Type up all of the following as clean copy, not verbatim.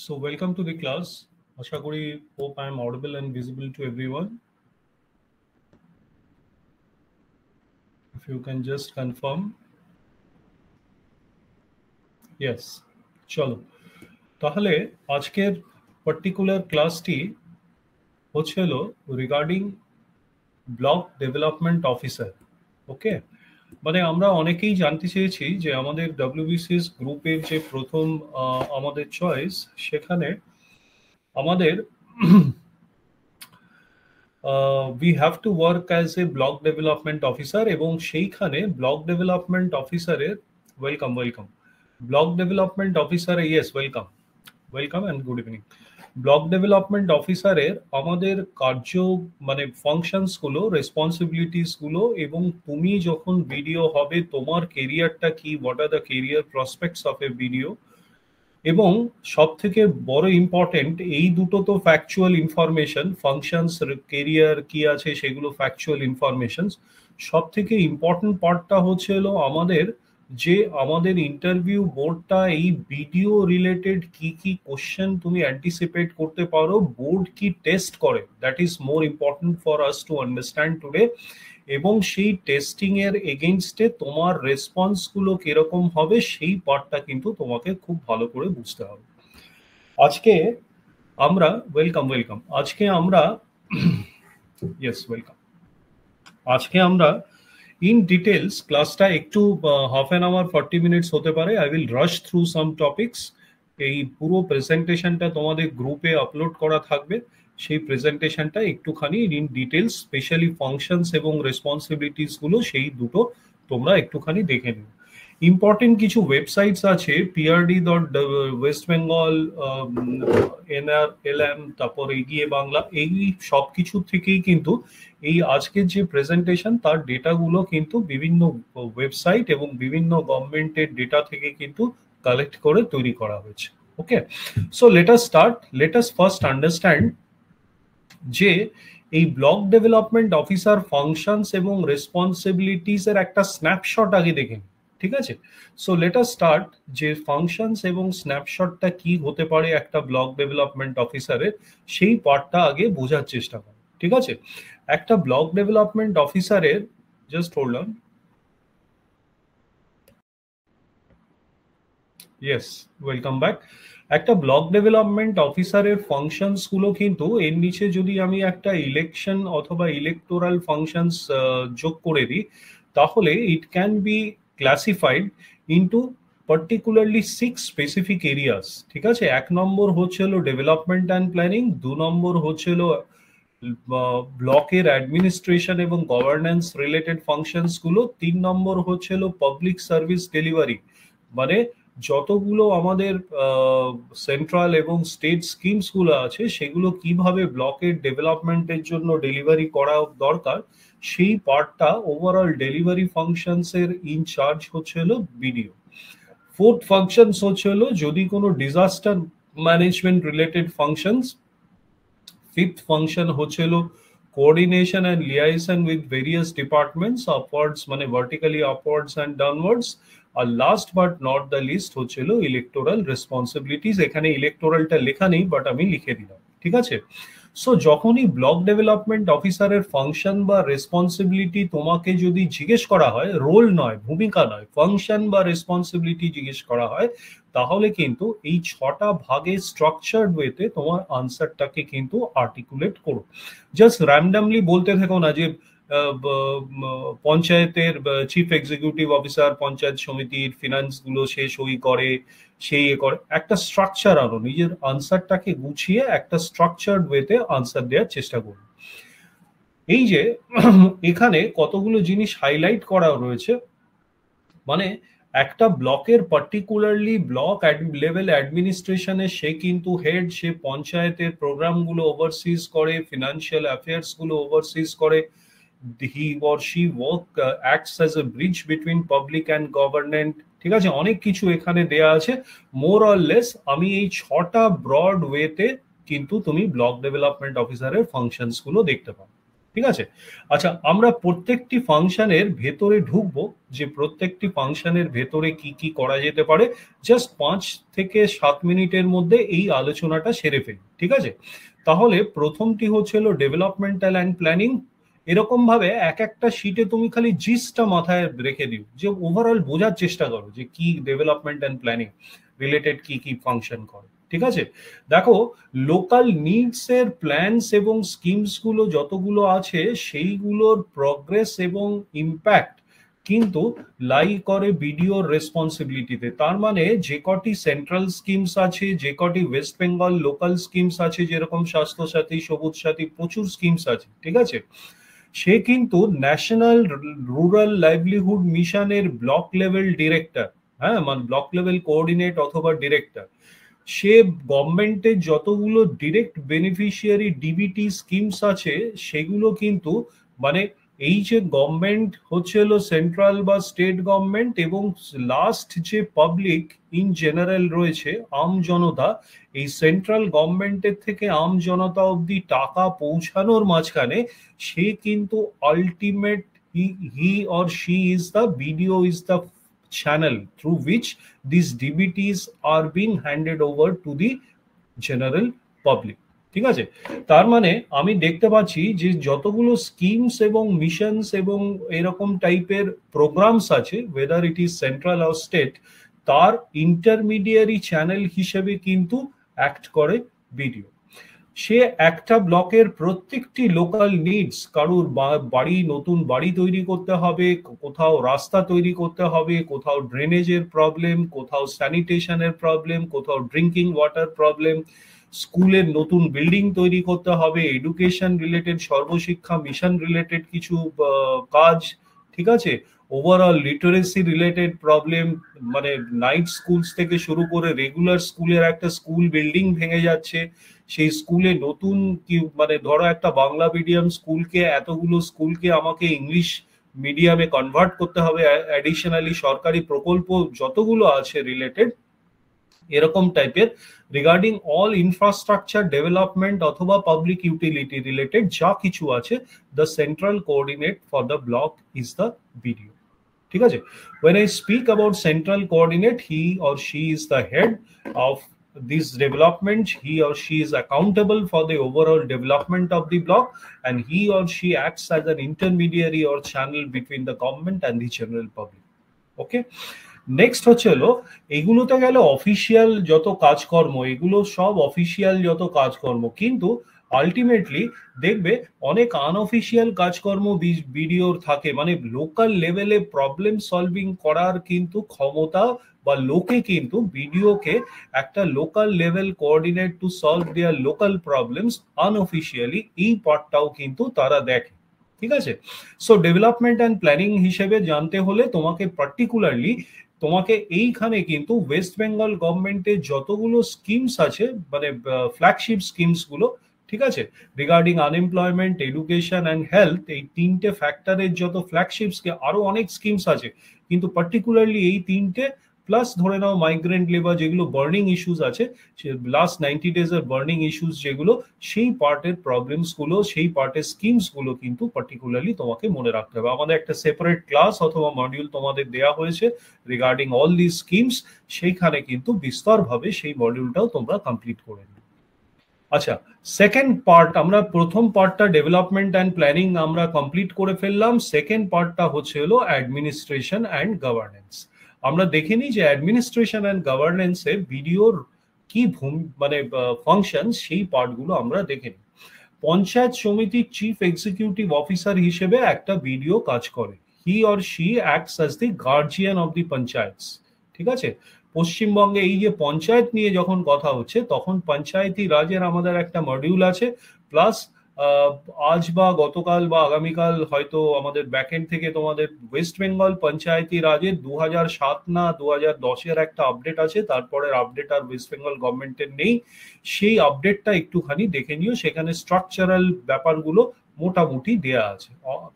So welcome to the class. Asha kori, hope I am audible and visible to everyone. If you can just confirm. Yes. চলো তাহলে আজকের particular ক্লাসটি হচ্ছিল regarding block development officer. ওকে, মানে আমরা অনেকেই জানতে চেয়েছি যে আমাদের ডব্লিউবিসিএস গ্রুপের যে প্রথম আমাদের চয়েস, সেখানে আমাদের we have to work as a block development officer এবং সেইখানে ব্লক ডেভেলপমেন্ট অফিসারের ওয়েলকাম ব্লক ডেভেলপমেন্ট অফিসারে welcome and good evening. Block development অফিসারের আমাদের কার্য মানে ফাংশনস গুলো, রেসপন্সিবিলিটিস গুলো, এবং তুমি যখন ভিডিও হবে তোমার কেরিয়ারটা কি, what are the career prospects of a video, এবং সব থেকে বড় ইম্পর্টেন্ট এই দুটো তো ফ্যাকচুয়াল ইনফরমেশন, ফাংশনস কেরিয়ার কি আছে সেগুলো ফ্যাকচুয়াল ইনফরমেশন। সব থেকে ইম্পর্টেন্ট পার্টটা হচ্ছিল আমাদের ইন্টারভিউ বোর্ডটা এই ভিডিও রিলেটেড কি কি কোশ্চেন তুমি অ্যান্টিসিপেট করতে পারো, বোর্ড কি টেস্ট করে, that is more important for us to understand today. এবং সেই টেস্টিং এর এগেইনস্টে তোমার রেসপন্স গুলো কিরকম হবে সেই পার্টটা কিন্তু তোমাকে খুব ভালো করে বুঝতে হবে। আজকে আমরা আজকে আমরা ইন ডিটেলস ক্লাসটা একটু হাফ অ্যান আওয়ার 40 মিনিটস হতে পারে। I will rush through some topics. এই পুরো প্রেজেন্টেশনটা তোমাদের গ্রুপে আপলোড করা থাকবে, সেই প্রেজেন্টেশনটা একটুখানি ইন ডিটেলস, স্পেশালি ফাংশনস এবং রেসপন্সিবিলিটিস গুলো সেই দুটো তোমরা একটুখানি দেখে নিও। ইম্পর্টেন্ট কিছু ওয়েবসাইটস আছে, prd.westbengal, NRLM, তারপর এগিয়ে বাংলা, এই সব কিছু থেকেই কিন্তু এই আজকের যে প্রেজেন্টেশন তার ডেটাগুলো কিন্তু বিভিন্ন ওয়েবসাইট এবং বিভিন্ন গভর্নমেন্টের ডেটা থেকে কিন্তু কালেক্ট করে তৈরি করা হয়েছে। Okay, so let us first understand যে এই ব্লক ডেভেলপমেন্ট অফিসার ফাংশনস এবং রেসপন্সিবিলিটিস এর একটা স্ন্যাপশট আগে দেখে নিই, ঠিক আছে? সো লেট আস স্টার্ট যে ফাংশনস এবং স্ন্যাপশটটা কি হতে পারে একটা ব্লক ডেভেলপমেন্ট অফিসারের, সেই পার্টটা আগে বোঝার চেষ্টা করো, ঠিক আছে? একটা ব্লক ডেভেলপমেন্ট অফিসারের, just hold on, yes, welcome back. একটা ব্লক ডেভেলপমেন্ট অফিসারের ফাংশনস গুলো কিন্তু এর নিচে যদি আমি একটা ইলেকশন অথবা ইলেকটোরাল ফাংশনস যোগ করে দিই, তাহলে it can be classified into particularly 6 specific areas, ঠিক আছে? 1 নম্বর হচ্ছিল ডেভেলপমেন্ট অ্যান্ড প্ল্যানিং, 2 নম্বর হচ্ছিল ব্লকের অ্যাডমিনিস্ট্রেশন এবং গভর্নেন্স রিলেটেড ফাংশনস গুলো, 3 নম্বর হচ্ছিল পাবলিক সার্ভিস ডেলিভারি, মানে যতগুলো আমাদের সেন্ট্রাল এবং স্টেট স্কিমস গুলো আছে সেগুলো কিভাবে ব্লকের ডেভেলপমেন্টের জন্য ডেলিভারি করা দরকার, সেই পার্টটা ওভারঅল ডেলিভারি ফাংশনস এর ইনচার্জ হচ্ছিল বিডিও। 4th ফাংশনস হচ্ছিল যদি কোনো disaster management related functions. 5th function হচ্ছিল coordination and liaison with various departments, upwards মানে ভার্টিক্যালি আপওয়ার্ডস অ্যান্ড ডাউনওয়ার্ডস। আর last but not the least হচ্ছিল ইলেকটোরাল রেসপন্সিবিলিটিস। এখানে ইলেকটোরালটা লেখা নেই, বাট আমি লিখে দিলাম, ঠিক আছে? সো যখনই ব্লক ডেভেলপমেন্ট অফিসারের ফাংশন বা রেসপন্সিবিলিটি তোমাকে যদি জিজ্ঞেস করা হয়, রোল নয়, ভূমিকা নয়, ফাংশন বা রেসপন্সিবিলিটি জিজ্ঞেস করা হয়, তাহলে কিন্তু এই 6টা ভাগে স্ট্রাকচার্ড ওয়েতে তোমার আনসারটাকে কিন্তু আর্টিকুলেট করো। জাস্ট র্যান্ডামলি বলতে থাকো না যে পঞ্চায়েতের চিফ এক্সিকিউটিভ অফিসার পঞ্চায়েত সমিতির ফিনান্স গুলো সে সই করে, সেই করে। একটা স্ট্রাকচার আনো, নিজের আনসারটাকে গুছিয়ে একটা স্ট্রাকচার্ড ওয়েতে আনসার দেওয়ার চেষ্টা করুন। এই যে এখানে কতগুলো জিনিস হাইলাইট করা রয়েছে, মানে একটা ব্লকের পার্টিকুলারলি ব্লক লেভেল অ্যাডমিনিস্ট্রেশনে সে কিন্তু হেড, সে পঞ্চায়েতের প্রোগ্রামগুলো ওভারসিজ করে, ফিনান্সিয়াল অ্যাফেয়ার্স গুলো ওভারসিজ করে। he or she acts as a bridge between public and government, ঠিক আছে? অনেক কিছু এখানে দেয়া আছে। মোর অর লেস আমি এই 6টা ব্রড ওয়েতে কিন্তু তুমি ব্লক ডেভেলপমেন্ট অফিসারের ফাংশনস গুলো দেখতে পাও। ঠিক আছে? আচ্ছা, আমরা প্রত্যেকটি ফাংশনের ভেতরে ঢুকবো, যে প্রত্যেকটি ফাংশনের ভেতরে কি কি করা যেতে পারে। জাস্ট 5 থেকে 7 মিনিটের মধ্যে এই আলোচনাটা সেরে ফেলি, ঠিক আছে? তাহলে প্রথমটি হচ্ছিল ডেভেলপমেন্টাল অ্যান্ড প্ল্যানিং। এরকম ভাবে এক একটা শিটে তুমি খালি জিসটা মাথায় রেখে দিও, যে ওভারঅল বোঝার চেষ্টা করো যে কি ডেভেলপমেন্ট অ্যান্ড প্ল্যানিং রিলেটেড কি কি ফাংশন করে। ঠিক আছে? দেখো, লোকাল নিডস এর প্ল্যানস এবং স্কিমস গুলো যতগুলো আছে সেইগুলোর প্রগ্রেস এবং ইম্প্যাক্ট কিন্তু লাই করে বিডিওর রেসপন্সিবিলিটিতে। তার মানে যে কটি সেন্ট্রাল স্কিমস আছে, যে কটি ওয়েস্ট বেঙ্গল লোকাল স্কিমস আছে, যেরকম স্বাস্থ্য সাথী, সবুজ সাথী, প্রচুর স্কিমস আছে, ঠিক আছে, সে কিন্তু ন্যাশনাল রুরাল লাইভলিহুড মিশনের ব্লক লেভেল ডিরেক্টর, হ্যাঁ, মানে ব্লক লেভেল কোঅর্ডিনেট অথবা ডিরেক্টর। সে গভর্নমেন্টের যতগুলো ডিরেক্ট বেনিফিশিয়ারি ডিবিটি স্কিমস আছে সেগুলো কিন্তু, মানে এই যে গভর্নমেন্ট হচ্ছে হলো সেন্ট্রাল বা স্টেট গভর্নমেন্ট এবং লাস্ট যে পাবলিক ইন জেনারেল রয়েছে আম জনতা, এই সেন্ট্রাল গভর্নমেন্টের থেকে আম জনতা অবধি টাকা পৌঁছানোর মাঝখানে সে কিন্তু ultimate, he or she is the BDO, is the channel through which these DBTs are being handed over to the general public। ঠিক আছে? তার মানে আমি দেখতে পাচ্ছি যে যতগুলো স্কিমস এবং মিশনস এবং এরকম টাইপের প্রোগ্রামস আছে, weather it is central or state, তার ইন্টারমিডিয়ারি চ্যানেল হিসেবে কিন্তু অ্যাক্ট করে বিডিও। সে একটা ব্লকের প্রত্যেকটি লোকাল নিডস, কারুর বাড়ি, নতুন বাড়ি তৈরি করতে হবে, কোথাও রাস্তা তৈরি করতে হবে, কোথাও ড্রেনেজের প্রবলেম, কোথাও স্যানিটেশনের প্রবলেম, কোথাও ড্রিঙ্কিং ওয়াটার প্রবলেম, স্কুলের নতুন বিল্ডিং তৈরি করতে হবে, এডুকেশন রিলেটেড, সর্বশিক্ষা মিশন রিলেটেড কিছু কাজ, ঠিক আছে, ওভারঅল লিটারেসি রিলেটেড প্রবলেম, মানে নাইট স্কুলস থেকে শুরু করে রেগুলার স্কুলের একটা স্কুল বিল্ডিং ভেঙে যাচ্ছে, সেই স্কুলে নতুন কি, মানে ধরো একটা বাংলা মিডিয়াম স্কুলকে, এতগুলো স্কুলকে আমাকে ইংলিশ মিডিয়ামে কনভার্ট করতে হবে, অ্যাডিশনালি সরকারি প্রকল্প যতগুলো আছে রিলেটেড এরকম টাইপের রিগার্ডিং অল ইনফ্রাস্ট্রাকচার ডেভেলপমেন্ট অথবা পাবলিক ইউটিলিটি রিলেটেড যা কিছু আছে, the central coordinate for the block is the BDO. ঠিক আছে? when I speak about central coordinate, he or she is the head of this development, he or she is accountable for the overall development of the block, and he or she acts as an intermediary or channel between the government and the general public। Okay, next হচ্ছে হলো, এগুলো তো গেল official যত কাজকর্ম, এগুলো সব official যত কাজকর্ম, কিন্তু আলটিমেটলি দেখবে অনেক আনঅফিসিয়াল কাজকর্ম বিডিওর থাকে, মানে লোকাল লেভেলে প্রবলেম সলভিং করার কিন্তু ক্ষমতা, বা লোকে কিন্তু বিডিওকে একটা local level coordinate to solve their local problems unofficially, এই পার্টটাও কিন্তু তারা দেখে। ঠিক আছে? সো ডেভেলপমেন্ট অ্যান্ড প্ল্যানিং হিসেবে জানতে হলে তোমাকে পার্টিকুলারলি, তোমাকে এইখানে কিন্তু ওয়েস্ট বেঙ্গল গভর্নমেন্টের যতগুলো স্কিমস আছে, মানে ফ্ল্যাগশিপ স্কিমস গুলো, ঠিক আছে, regarding unemployment, education and health, এই তিনটে ফ্যাক্টরের যত ফ্ল্যাগশিপস, আরো অনেক স্কিমস আছে, কিন্তু পার্টিকুলারলি এই তিনটে, প্লাস ধরে নাও মাইগ্রেন্ট লেবার, যেগুলো বার্নিং ইস্যুস আছে, লাস্ট 90 days এর বার্নিং ইস্যুস যেগুলো, সেই পার্টের প্রবলেমস গুলো, সেই পার্টের স্কিমস গুলো কিন্তু পার্টিকুলারলি তোমাকে মনে রাখতে হবে। আমাদের একটা সেপারেট ক্লাস অথবা মডিউল তোমাদের দেওয়া হয়েছে রিগার্ডিং অল দিস স্কিমস, সেইখানে কিন্তু বিস্তরভাবে সেই মডিউলটাও তোমরা কমপ্লিট করে নিও। আচ্ছা, সেকেন্ড পার্ট, আমরা প্রথম পার্টটা ডেভেলপমেন্ট অ্যান্ড প্ল্যানিং আমরা কমপ্লিট করে ফেললাম। সেকেন্ড পার্টটা হচ্ছে হলো অ্যাডমিনিস্ট্রেশন অ্যান্ড গভর্নেন্স। আমরা দেখে নিই যে অ্যাডমিনিস্ট্রেশন অ্যান্ড গভর্নেন্সে বিডিওর কি মানে ফাংশন, সেই পার্টগুলো আমরা দেখে নিই। পঞ্চায়েত সমিতির চিফ এক্সিকিউটিভ অফিসার হিসেবে একটা বিডিও কাজ করে। He or she acts as the guardian of the panchayats. ঠিক আছে? পশ্চিমবঙ্গে এই যে পঞ্চায়েত নিয়ে যখন কথা হচ্ছে, তখন পঞ্চায়েতি রাজের আমাদের একটা মডিউল আছে, প্লাস আজ বা গতকাল বা আগামীকাল হয়তো আমাদের ব্যাকএন্ড থেকে তোমাদের ওয়েস্ট বেঙ্গল পঞ্চায়েতি রাজের 2007 না 2010-এর একটা আপডেট আছে, তারপরের আপডেট আর ওয়েস্ট বেঙ্গল গভর্নমেন্টের নেই। সেই আপডেটটা একটুখানি দেখে নিও, সেখানে স্ট্রাকচারাল ব্যাপারগুলো মোটামুটি দেয়া আছে।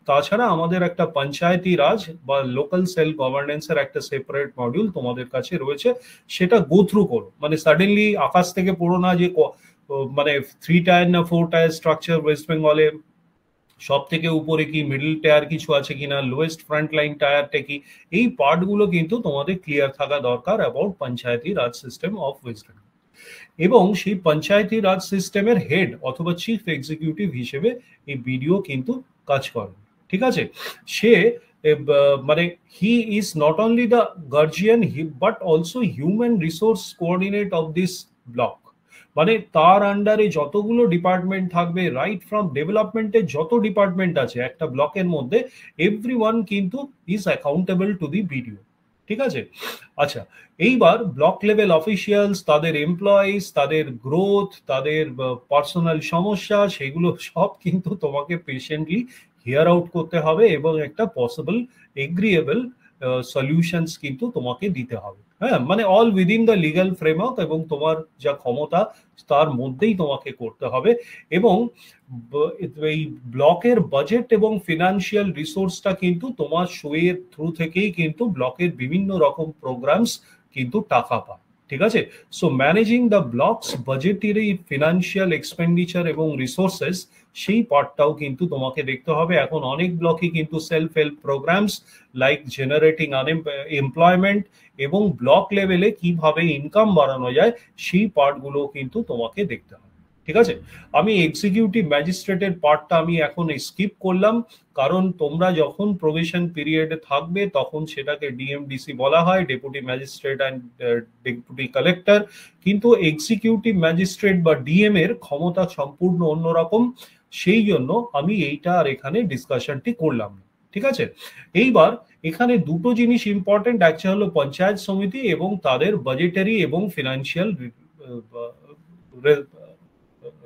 তাছাড়া আমাদের একটা পঞ্চায়েতি রাজ বা লোকাল সেলফ গভর্নেন্সের একটা সেপারেট মডিউল তোমাদের কাছে রয়েছে, সেটা গো থ্রু করো। মানে সাডেনলি আকাশ থেকে পড়ো না যে মানে 3 টায়ার না 4 টায়ার স্ট্রাকচার ওয়েস্ট বেঙ্গলে, সব থেকে উপরে কি মিডল টায়ার কিছু আছে কিনা, লোয়েস্ট ফ্রন্ট লাইন টায়ারটা কি, এই পার্টগুলো কিন্তু তোমাদের ক্লিয়ার থাকা দরকার about Panchayati Raj system of West Bengal. এবং সেই পঞ্চায়েতি রাজ সিস্টেমের হেড অথবা চিফ এক্সিকিউটিভ হিসেবে এই বিডিও কিন্তু কাজ করেন। ঠিক আছে, সে মানে he is not only the guardian but also human resource coordinate of this block. মানে তার আন্ডারে যতগুলো ডিপার্টমেন্ট থাকবে, রাইট ফ্রম ডেভেলপমেন্টের যত ডিপার্টমেন্ট আছে একটা ব্লকের মধ্যে, এভরিওয়ান কিন্তু is accountable to the BDO. ঠিক আছে, আচ্ছা, এইবার ব্লক লেভেল অফিসিয়ালস, তাদের এমপ্লয়িজ, তাদের গ্রোথ, তাদের পার্সোনাল সমস্যা, সেগুলো সব কিন্তু তোমাকে পেশেন্টলি হিয়ার আউট করতে হবে এবং একটা পসিবল এগ্রিয়েবল সলিউশনস কিন্তু তোমাকে দিতে হবে। হ্যাঁ, মানে all within the legal framework, এবং তোমার যা ক্ষমতা তার মধ্যেই তোমাকে করতে হবে। এবং এই ব্লকের বাজেট এবং ফিনান্সিয়াল রিসোর্সটা কিন্তু তোমার শোয়ের থ্রু থেকেই কিন্তু ব্লকের বিভিন্ন রকম প্রোগ্রামস কিন্তু টাকা পায়। ঠিক আছে, so managing the blocks budgetary financial expenditure এবং রিসোর্সেস, সেই পার্টটাও কিন্তু তোমাকে দেখতে হবে। এখন অনেক ব্লকে কিন্তু self help programs like generating employment এবং ব্লক লেভেলে কিভাবে ইনকাম বাড়ানো যায়, সেই পার্টগুলো কিন্তু তোমাকে দেখতে হবে। ঠিক আছে, আমি এক্সিকিউটিভ ম্যাজিস্ট্রেটের পার্টটা আমি এখন স্কিপ করলাম, কারণ তোমরা যখন প্রভিশন পিরিয়ডে থাকবে তখন সেটাকে ডিএমডিসি বলা হয়, deputy magistrate and deputy collector. কিন্তু এক্সিকিউটিভ ম্যাজিস্ট্রেট বা ডিএম এর ক্ষমতা সম্পূর্ণ অন্যরকম, সেই জন্য আমি এইটা আর এখানে ডিসকাশনটি করলাম। ঠিক আছে, এইবার এখানে দুটো জিনিস ইম্পর্টেন্ট, একটা হলো পঞ্চায়েত সমিতি এবং তাদের বাজেটারি এবং ফিনান্সিয়াল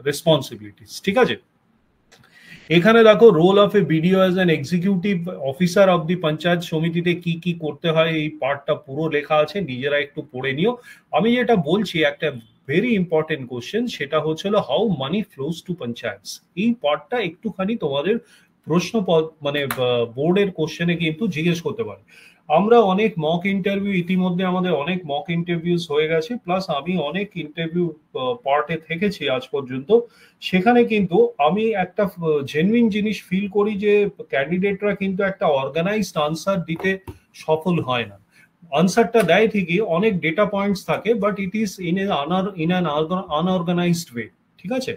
রেসপন্সিবিলিটিস। ঠিক আছে, এখানে দেখো role of a BDO as an executive officer of the panchayat সমিতিতে কি কি করতে হয়, এই পার্টটা পুরো লেখা আছে, নিজেরা একটু পড়ে নিও। আমি যেটা বলছি একটা ভেরি ইম্পর্টেন্ট কোশ্চেন, সেটা হচ্ছিল হাউ মানি ফ্লোস টু পঞ্চায়েতস। এই পার্টটা একটুখানি তোমাদের প্রশ্ন মানে বোর্ডের কোশ্চেনে কিন্তু জিজ্ঞেস করতে পারে। আমরা অনেক মক ইন্টারভিউ, ইতিমধ্যে আমাদের অনেক মক ইন্টারভিউস হয়ে গেছে, প্লাস আমি অনেক ইন্টারভিউ পার্টে থেকেছি আজ পর্যন্ত। সেখানে কিন্তু আমি একটা জেনুইন জিনিস ফিল করি যে ক্যান্ডিডেটরা কিন্তু একটা অর্গানাইজড আনসার দিতে সফল হয় না। আনসারটা দেয় ঠিকই, অনেক ডেটা পয়েন্টস থাকে, but it is in an unorganised way. ঠিক আছে,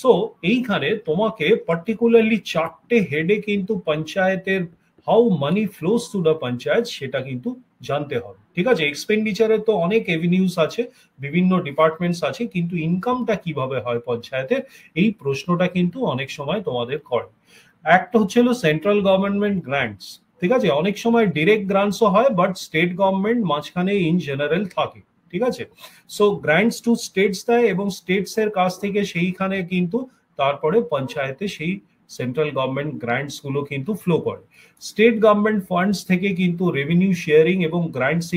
সো এইখানে তোমাকে পার্টিকুলারলি 4টে হেডে কিন্তু পঞ্চায়েতের how money flows to the panchayat সেটা কিন্তু জানতে হবে। ঠিক আছে, এক্সপেন্ডিচারের তো অনেক এভিনিউস আছে, বিভিন্ন ডিপার্টমেন্টস আছে, কিন্তু ইনকামটা কিভাবে হয় পঞ্চায়েতের, এই প্রশ্নটা কিন্তু অনেক সময় তোমাদের করে। একটা হচ্ছিল সেন্ট্রাল গভর্নমেন্ট গ্রান্টস। ঠিক আছে, অনেক সময় ডিরেক্ট গ্রান্টসও হয়, বাট স্টেট গভর্নমেন্ট মাঝখানে ইন জেনারেল থাকে। ঠিক আছে, সো গ্রান্টস টু স্টেটস দেয় এবং স্টেটস এর কাছ থেকে সেইখানে কিন্তু তারপরে পঞ্চায়েতে সেই সেন্ট্রাল গভর্নমেন্ট গ্রান্টস গুলো কিন্তু ফ্লো করে। স্টেট গভর্নমেন্ট ফান্ডস থেকে কিন্তু রেভিনিউ শেয়ারিং এবং গ্রান্টস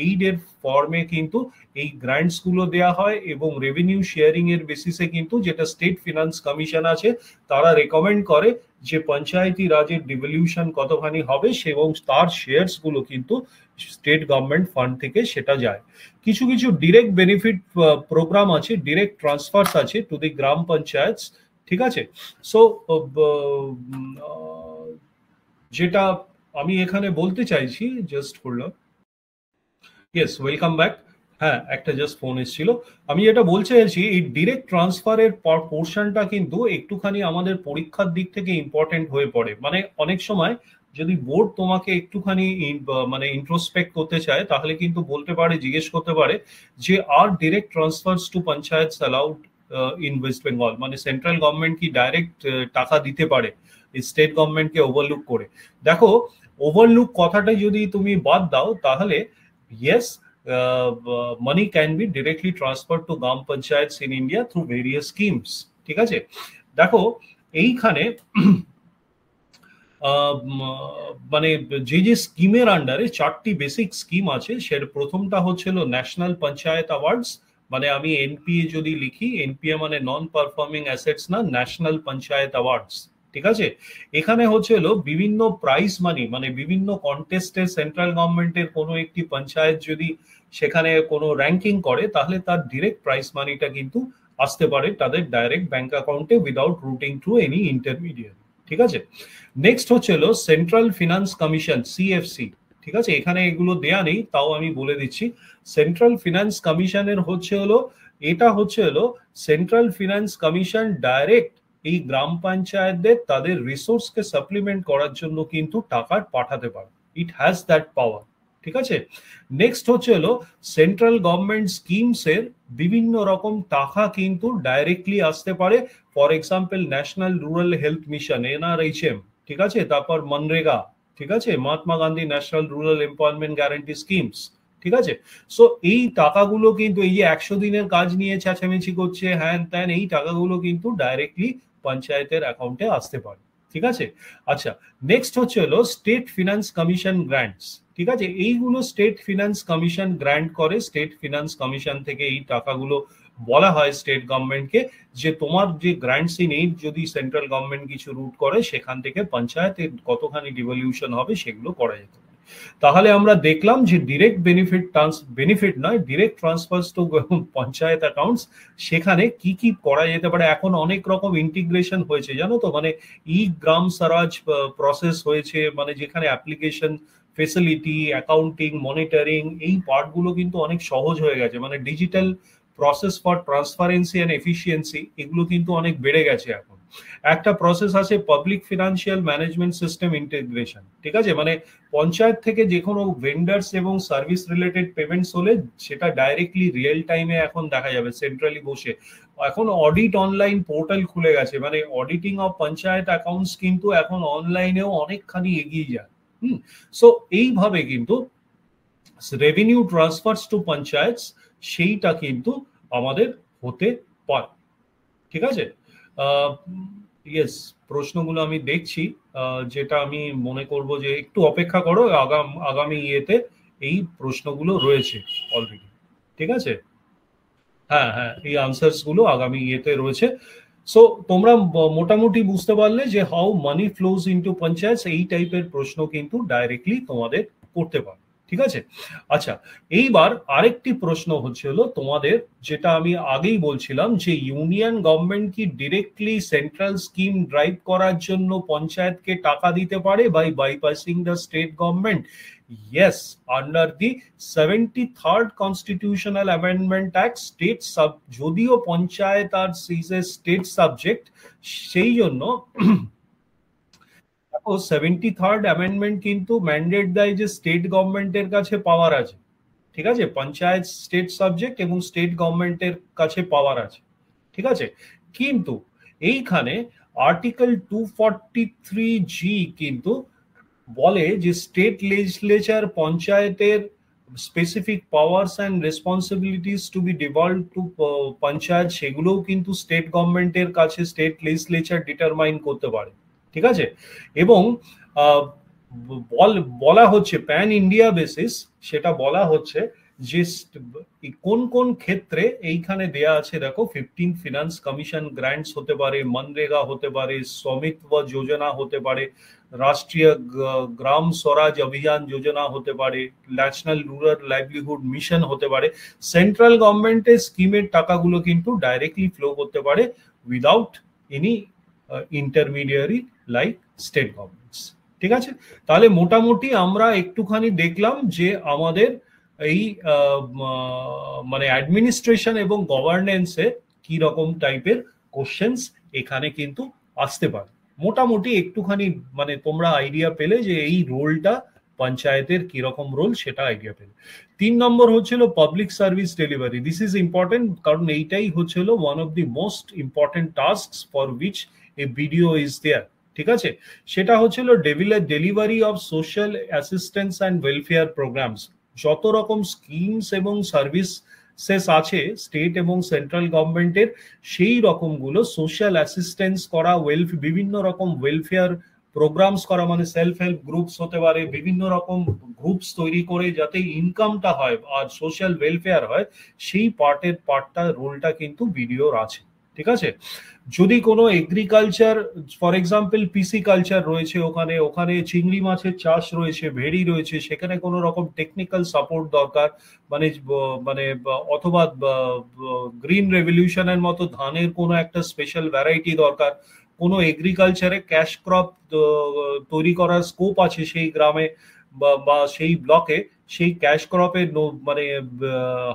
এইড এর ফর্মে কিন্তু এই গ্রান্টস গুলো দেওয়া হয়, এবং রেভিনিউ শেয়ারিং এর বেসিসে কিন্তু যেটা স্টেট ফিনান্স কমিশন আছে তারা রেকমেন্ড করে যে পঞ্চায়েতি রাজের ডিভলিউশন কতখানি হবে, এবং তার শেয়ারস গুলো কিন্তু স্টেট গভর্নমেন্ট ফান্ড থেকে সেটা যায়। কিছু কিছু ডিরেক্ট বেনিফিট প্রোগ্রাম আছে, ডিরেক্ট ট্রান্সফার্স আছে টু দি গ্রাম পঞ্চায়েত। ঠিক আছে, সো যেটা আমি এখানে বলতে চাইছি, জাস্ট করলাম, ইয়েস, ওয়েলকাম ব্যাক। হ্যাঁ, একটা জাস্ট ফোন এসেছিল। আমি যেটা বলতে চাইছি, এই ডিরেক্ট ট্রান্সফারের পোর্শনটা কিন্তু একটুখানি আমাদের পরীক্ষার দিক থেকে ইম্পর্টেন্ট হয়ে পড়ে। মানে অনেক সময় যদি বোর্ড তোমাকে একটুখানি মানে ইন্ট্রোস্পেক্ট করতে চায়, তাহলে কিন্তু বলতে পারে, জিজ্ঞেস করতে পারে যে are direct transfers to panchayat allowed in West Bengal, মানে সেন্ট্রাল গভর্নমেন্ট কি ডাইরেক্ট টাকা দিতে পারে স্টেট গভর্নমেন্টকে ওভারলুক করে। দেখো, ওভারলুক কথাটা যদি তুমি বাদ দাও, তাহলে yes, money can be directly transferred to gram panchayats in India through various schemes. ঠিক আছে, দেখো এইখানে মানে যে যে স্কিমের আন্ডারে 4টি বেসিক স্কিম আছে, সের প্রথমটা হচ্ছিল ন্যাশনাল পঞ্চায়েত অ্যাওয়ার্ডস। মানে আমি এনপিএ যদি লিখি, এনপিএ মানে নন পারফর্মিং অ্যাসেটস না, ন্যাশনাল পঞ্চায়েত অ্যাওয়ার্ডস। ঠিক আছে, এখানে হচ্ছিল বিভিন্ন প্রাইজ মানি, মানে বিভিন্ন কন্টেস্টে সেন্ট্রাল গভর্নমেন্টের কোনো একটি পঞ্চায়েত যদি সেখানে কোনো র্যাঙ্কিং করে, তাহলে তার ডিরেক্ট প্রাইজ মানিটা কিন্তু আসতে পারে তাদের ডাইরেক্ট ব্যাংক অ্যাকাউন্টে উইদাউট রুটিং থ্রু এনি ইন্টারমিডিয়েট। ঠিক আছে। নেক্সট হচ্ছে হলো সেন্ট্রাল ফিনান্স কমিশন, সিএফসি। ঠিক আছে, এখানে এগুলো দেয়া নেই, তাও আমি বলে দিচ্ছি। সেন্ট্রাল ফিনান্স কমিশনের হচ্ছে হলো, এটা হচ্ছে হলো সেন্ট্রাল ফিনান্স কমিশন ডাইরেক্ট এই গ্রাম পঞ্চায়েতদের তাদের রিসোর্সকে সাপ্লিমেন্ট করার জন্য কিন্তু টাকা পাঠাতে পারে। ইট হ্যাজ দ্যাট পাওয়ার। ঠিক আছে। নেক্সট হচ্ছে হলো সেন্ট্রাল গভর্নমেন্ট স্কিমস এর বিভিন্ন রকম টাকা কিন্তু ডাইরেক্টলি আসতে পারে। For example national rural health mission, এনআরএইচএম, ঠিক আছে, তারপর মনরেগা, ঠিক আছে, Mahatma Gandhi national rural employment guarantee schemes. ঠিক আছে। সো এই টাকাগুলো কিন্তু, এই যে 100 দিনের কাজ নিয়ে চেঁচামেচি করছে হ্যান ত্যান, এই টাকাগুলো কিন্তু ডাইরেক্টলি পঞ্চায়েতের অ্যাকাউন্টে আসতে পারে। ঠিক আছে। আচ্ছা, নেক্সট হচ্ছে হলো স্টেট ফিনান্স কমিশন গ্র্যান্টস। ঠিক আছে, এইগুলো স্টেট ফিনান্স কমিশন গ্র্যান্ট করে। স্টেট ফিনান্স কমিশন থেকে এই টাকাগুলো বলা হয় স্টেট গভর্নমেন্টকে যে তোমার যে গ্র্যান্টস ইন এইড যদি সেন্ট্রাল গভর্নমেন্ট কিছু রুট করে, সেখান থেকে পঞ্চায়েতের কতখানি ডিভলিউশন হবে সেগুলো করা যেতে পারে। তাহলে আমরা দেখলাম যে ডিরেক্ট বেনিফিট নয়, direct transfers to panchayat accounts, সেখানে কি কি করা যেতে পারে। এখন অনেক রকম ইন্টিগ্রেশন হয়েছে জানো তো, মানে ই গ্রাম স্বরাজ প্রসেস হয়েছে, মানে যেখানে অ্যাপ্লিকেশন ফেসিলিটি, অ্যাকাউন্টিং, মনিটরিং, এই পার্টগুলো কিন্তু অনেক সহজ হয়ে গেছে। মানে digital process for transparency and efficiency, এগুলো কিন্তু অনেক বেড়ে গেছে এখন। একটা প্রসেস আছে public financial management system integration. ঠিক আছে, মানে পঞ্চায়েত থেকে যে কোনো ভেন্ডার্স এবং সার্ভিস রিলেটেড পেমেন্টস হলে সেটা ডাইরেক্টলি রিয়েল টাইমে এখন দেখা যাবে সেন্ট্রালি বসে। এখন অডিট অনলাইন পোর্টাল খুলে গেছে, মানে অডিটিং অফ পঞ্চায়েত অ্যাকাউন্টস কিন্তু এখন অনলাইনেও অনেকখানি এগিয়ে যায়। সো এইভাবে কিন্তু রেভিনিউ ট্রান্সফারস টু পঞ্চায়েত, সেইটা কিন্তু আমাদের হতে পারে। ঠিক আছে। ইয়েস, প্রশ্নগুলো আমি দেখছি, যেটা আমি মনে করব যে একটু অপেক্ষা করো, আগামী ইয়েতে এই প্রশ্নগুলো রয়েছে অলরেডি। ঠিক আছে। হ্যাঁ হ্যাঁ, এই আনসার্স গুলো আগামী ইয়েতে রয়েছে। সো তোমরা মোটামুটি বুঝতে পারলে যে how money flows into panchayat, এই টাইপের প্রশ্ন কিন্তু ডাইরেক্টলি তোমাদের করতে পারে। ঠিক আছে। আচ্ছা, এইবার আরেকটি প্রশ্ন হচ্ছে হলো তোমাদের, যেটা আমি আগেই বলছিলাম যে ইউনিয়ন গভর্নমেন্ট কি ডিরেক্টলি সেন্ট্রাল স্কিম ড্রাইভ করার জন্য পঞ্চায়েতকে টাকা দিতে পারে by bypassing the state government? Yes, under the 73rd Constitutional Amendment Act, state যদিও পঞ্চায়েত আর স্টেট সাবজেক্ট, সেই জন্য 73rd অ্যামেন্ডমেন্ট কিন্তু ম্যান্ডেট দেয় যে স্টেট গভর্নমেন্টের কাছে পাওয়ার আছে। ঠিক আছে, পঞ্চায়েত স্টেট সাবজেক্ট এবং স্টেট গভর্নমেন্টের কাছে পাওয়ার আছে। ঠিক আছে, কিন্তু এইখানে আর্টিকেল 243G কিন্তু বলে যে স্টেট লেজিসলেচার পঞ্চায়েতের specific powers and responsibilities to be devolve to panchayat, সেগুলোও কিন্তু স্টেট গভর্নমেন্টের কাছে স্টেট লেজিসলেচার ডিটারমাইন করতে পারে। ঠিক আছে। এবং বলা হচ্ছে প্যান ইন্ডিয়া বেসিস, সেটা বলা হচ্ছে যে কোন কোন ক্ষেত্রে এইখানে দেয়া আছে দেখো, 15 ফিনান্স কমিশন গ্র্যান্টস হতে পারে, মনরেগা হতে পারে, স্বামিত্ব যোজনা হতে পারে, রাষ্ট্রীয় গ্রাম স্বরাজ অভিযান যোজনা হতে পারে, ন্যাশনাল রুরাল লাইভলিহুড মিশন হতে পারে। সেন্ট্রাল গভর্নমেন্টের স্কিমের টাকাগুলো কিন্তু ডাইরেক্টলি ফ্লো করতে পারে without any intermediary like state governments. ঠিক আছে। তাহলে মোটামুটি আমরা একটুখানি দেখলাম যে আমাদের এই মানে অ্যাডমিনিস্ট্রেশন এবং গভর্নেন্সে কি রকম টাইপের কোশ্চেন্স এখানে কিন্তু আসতে পারে। মোটামুটি একটুখানি মানে তোমরা আইডিয়া পেলে যে এই রোলটা পঞ্চায়েতের কিরকম রোল, সেটা আইডিয়া পেলে। 3 নম্বর হচ্ছিল public service delivery. This is important, কারণ এইটাই হচ্ছিল one of the most important tasks for which a BDO is there. ঠিক আছে, সেটা হচ্ছিল delivery of social assistance and welfare programmes. যত রকম স্কিমস এবং সার্ভিসেস আছে স্টেট এবং সেন্ট্রাল গভর্নমেন্টের, সেই রকমগুলো সোশ্যাল অ্যাসিস্ট্যান্স করা, বিভিন্ন রকম ওয়েলফেয়ার প্রোগ্রামস করা, মানে সেলফ হেল্প গ্রুপস হতে পারে, বিভিন্ন রকম গ্রুপস তৈরি করে যাতে ইনকামটা হয় আর সোশ্যাল ওয়েলফেয়ার হয়, সেই পার্টটা রোলটা কিন্তু বিডিওর আছে। ঠিক আছে। যদি কোনো agriculture, for example PC culture রয়েছে, ওখানে চিংড়ি মাছের চাষ রয়েছে, ভেড়ি রয়েছে, সেখানে কোনো রকম টেকনিক্যাল সাপোর্ট দরকার, মানে অথবা গ্রিন রেভলিউশনের মতো ধানের কোনো একটা স্পেশাল ভ্যারাইটি দরকার, কোনো এগ্রিকালচারে ক্যাশ ক্রপ তৈরি করার স্কোপ আছে সেই গ্রামে বা সেই ব্লকে, সেই ক্যাশ ক্রপের মানে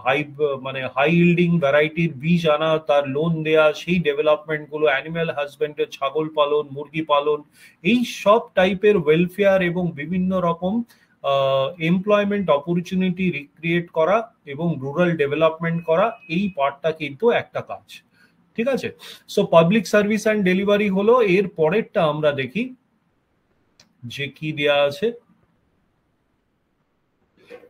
হাই মানে হাই ইল্ডিং ভ্যারাইটির বীজ আনা, তার লোন দেয়া, সেই ডেভেলপমেন্ট গুলো, অ্যানিম্যাল হাজবেন্ডের ছাগল পালন, মুরগি পালন, এই সব টাইপের ওয়েলফেয়ার এবং বিভিন্ন রকম এমপ্লয়মেন্ট অপরচুনিটি রিক্রিয়েট করা এবং রুরাল ডেভেলপমেন্ট করা, এই পার্টটা কিন্তু একটা কাজ। ঠিক আছে, so public service and delivery হলো। এর পরেরটা আমরা দেখি যে কি দেয়া আছে।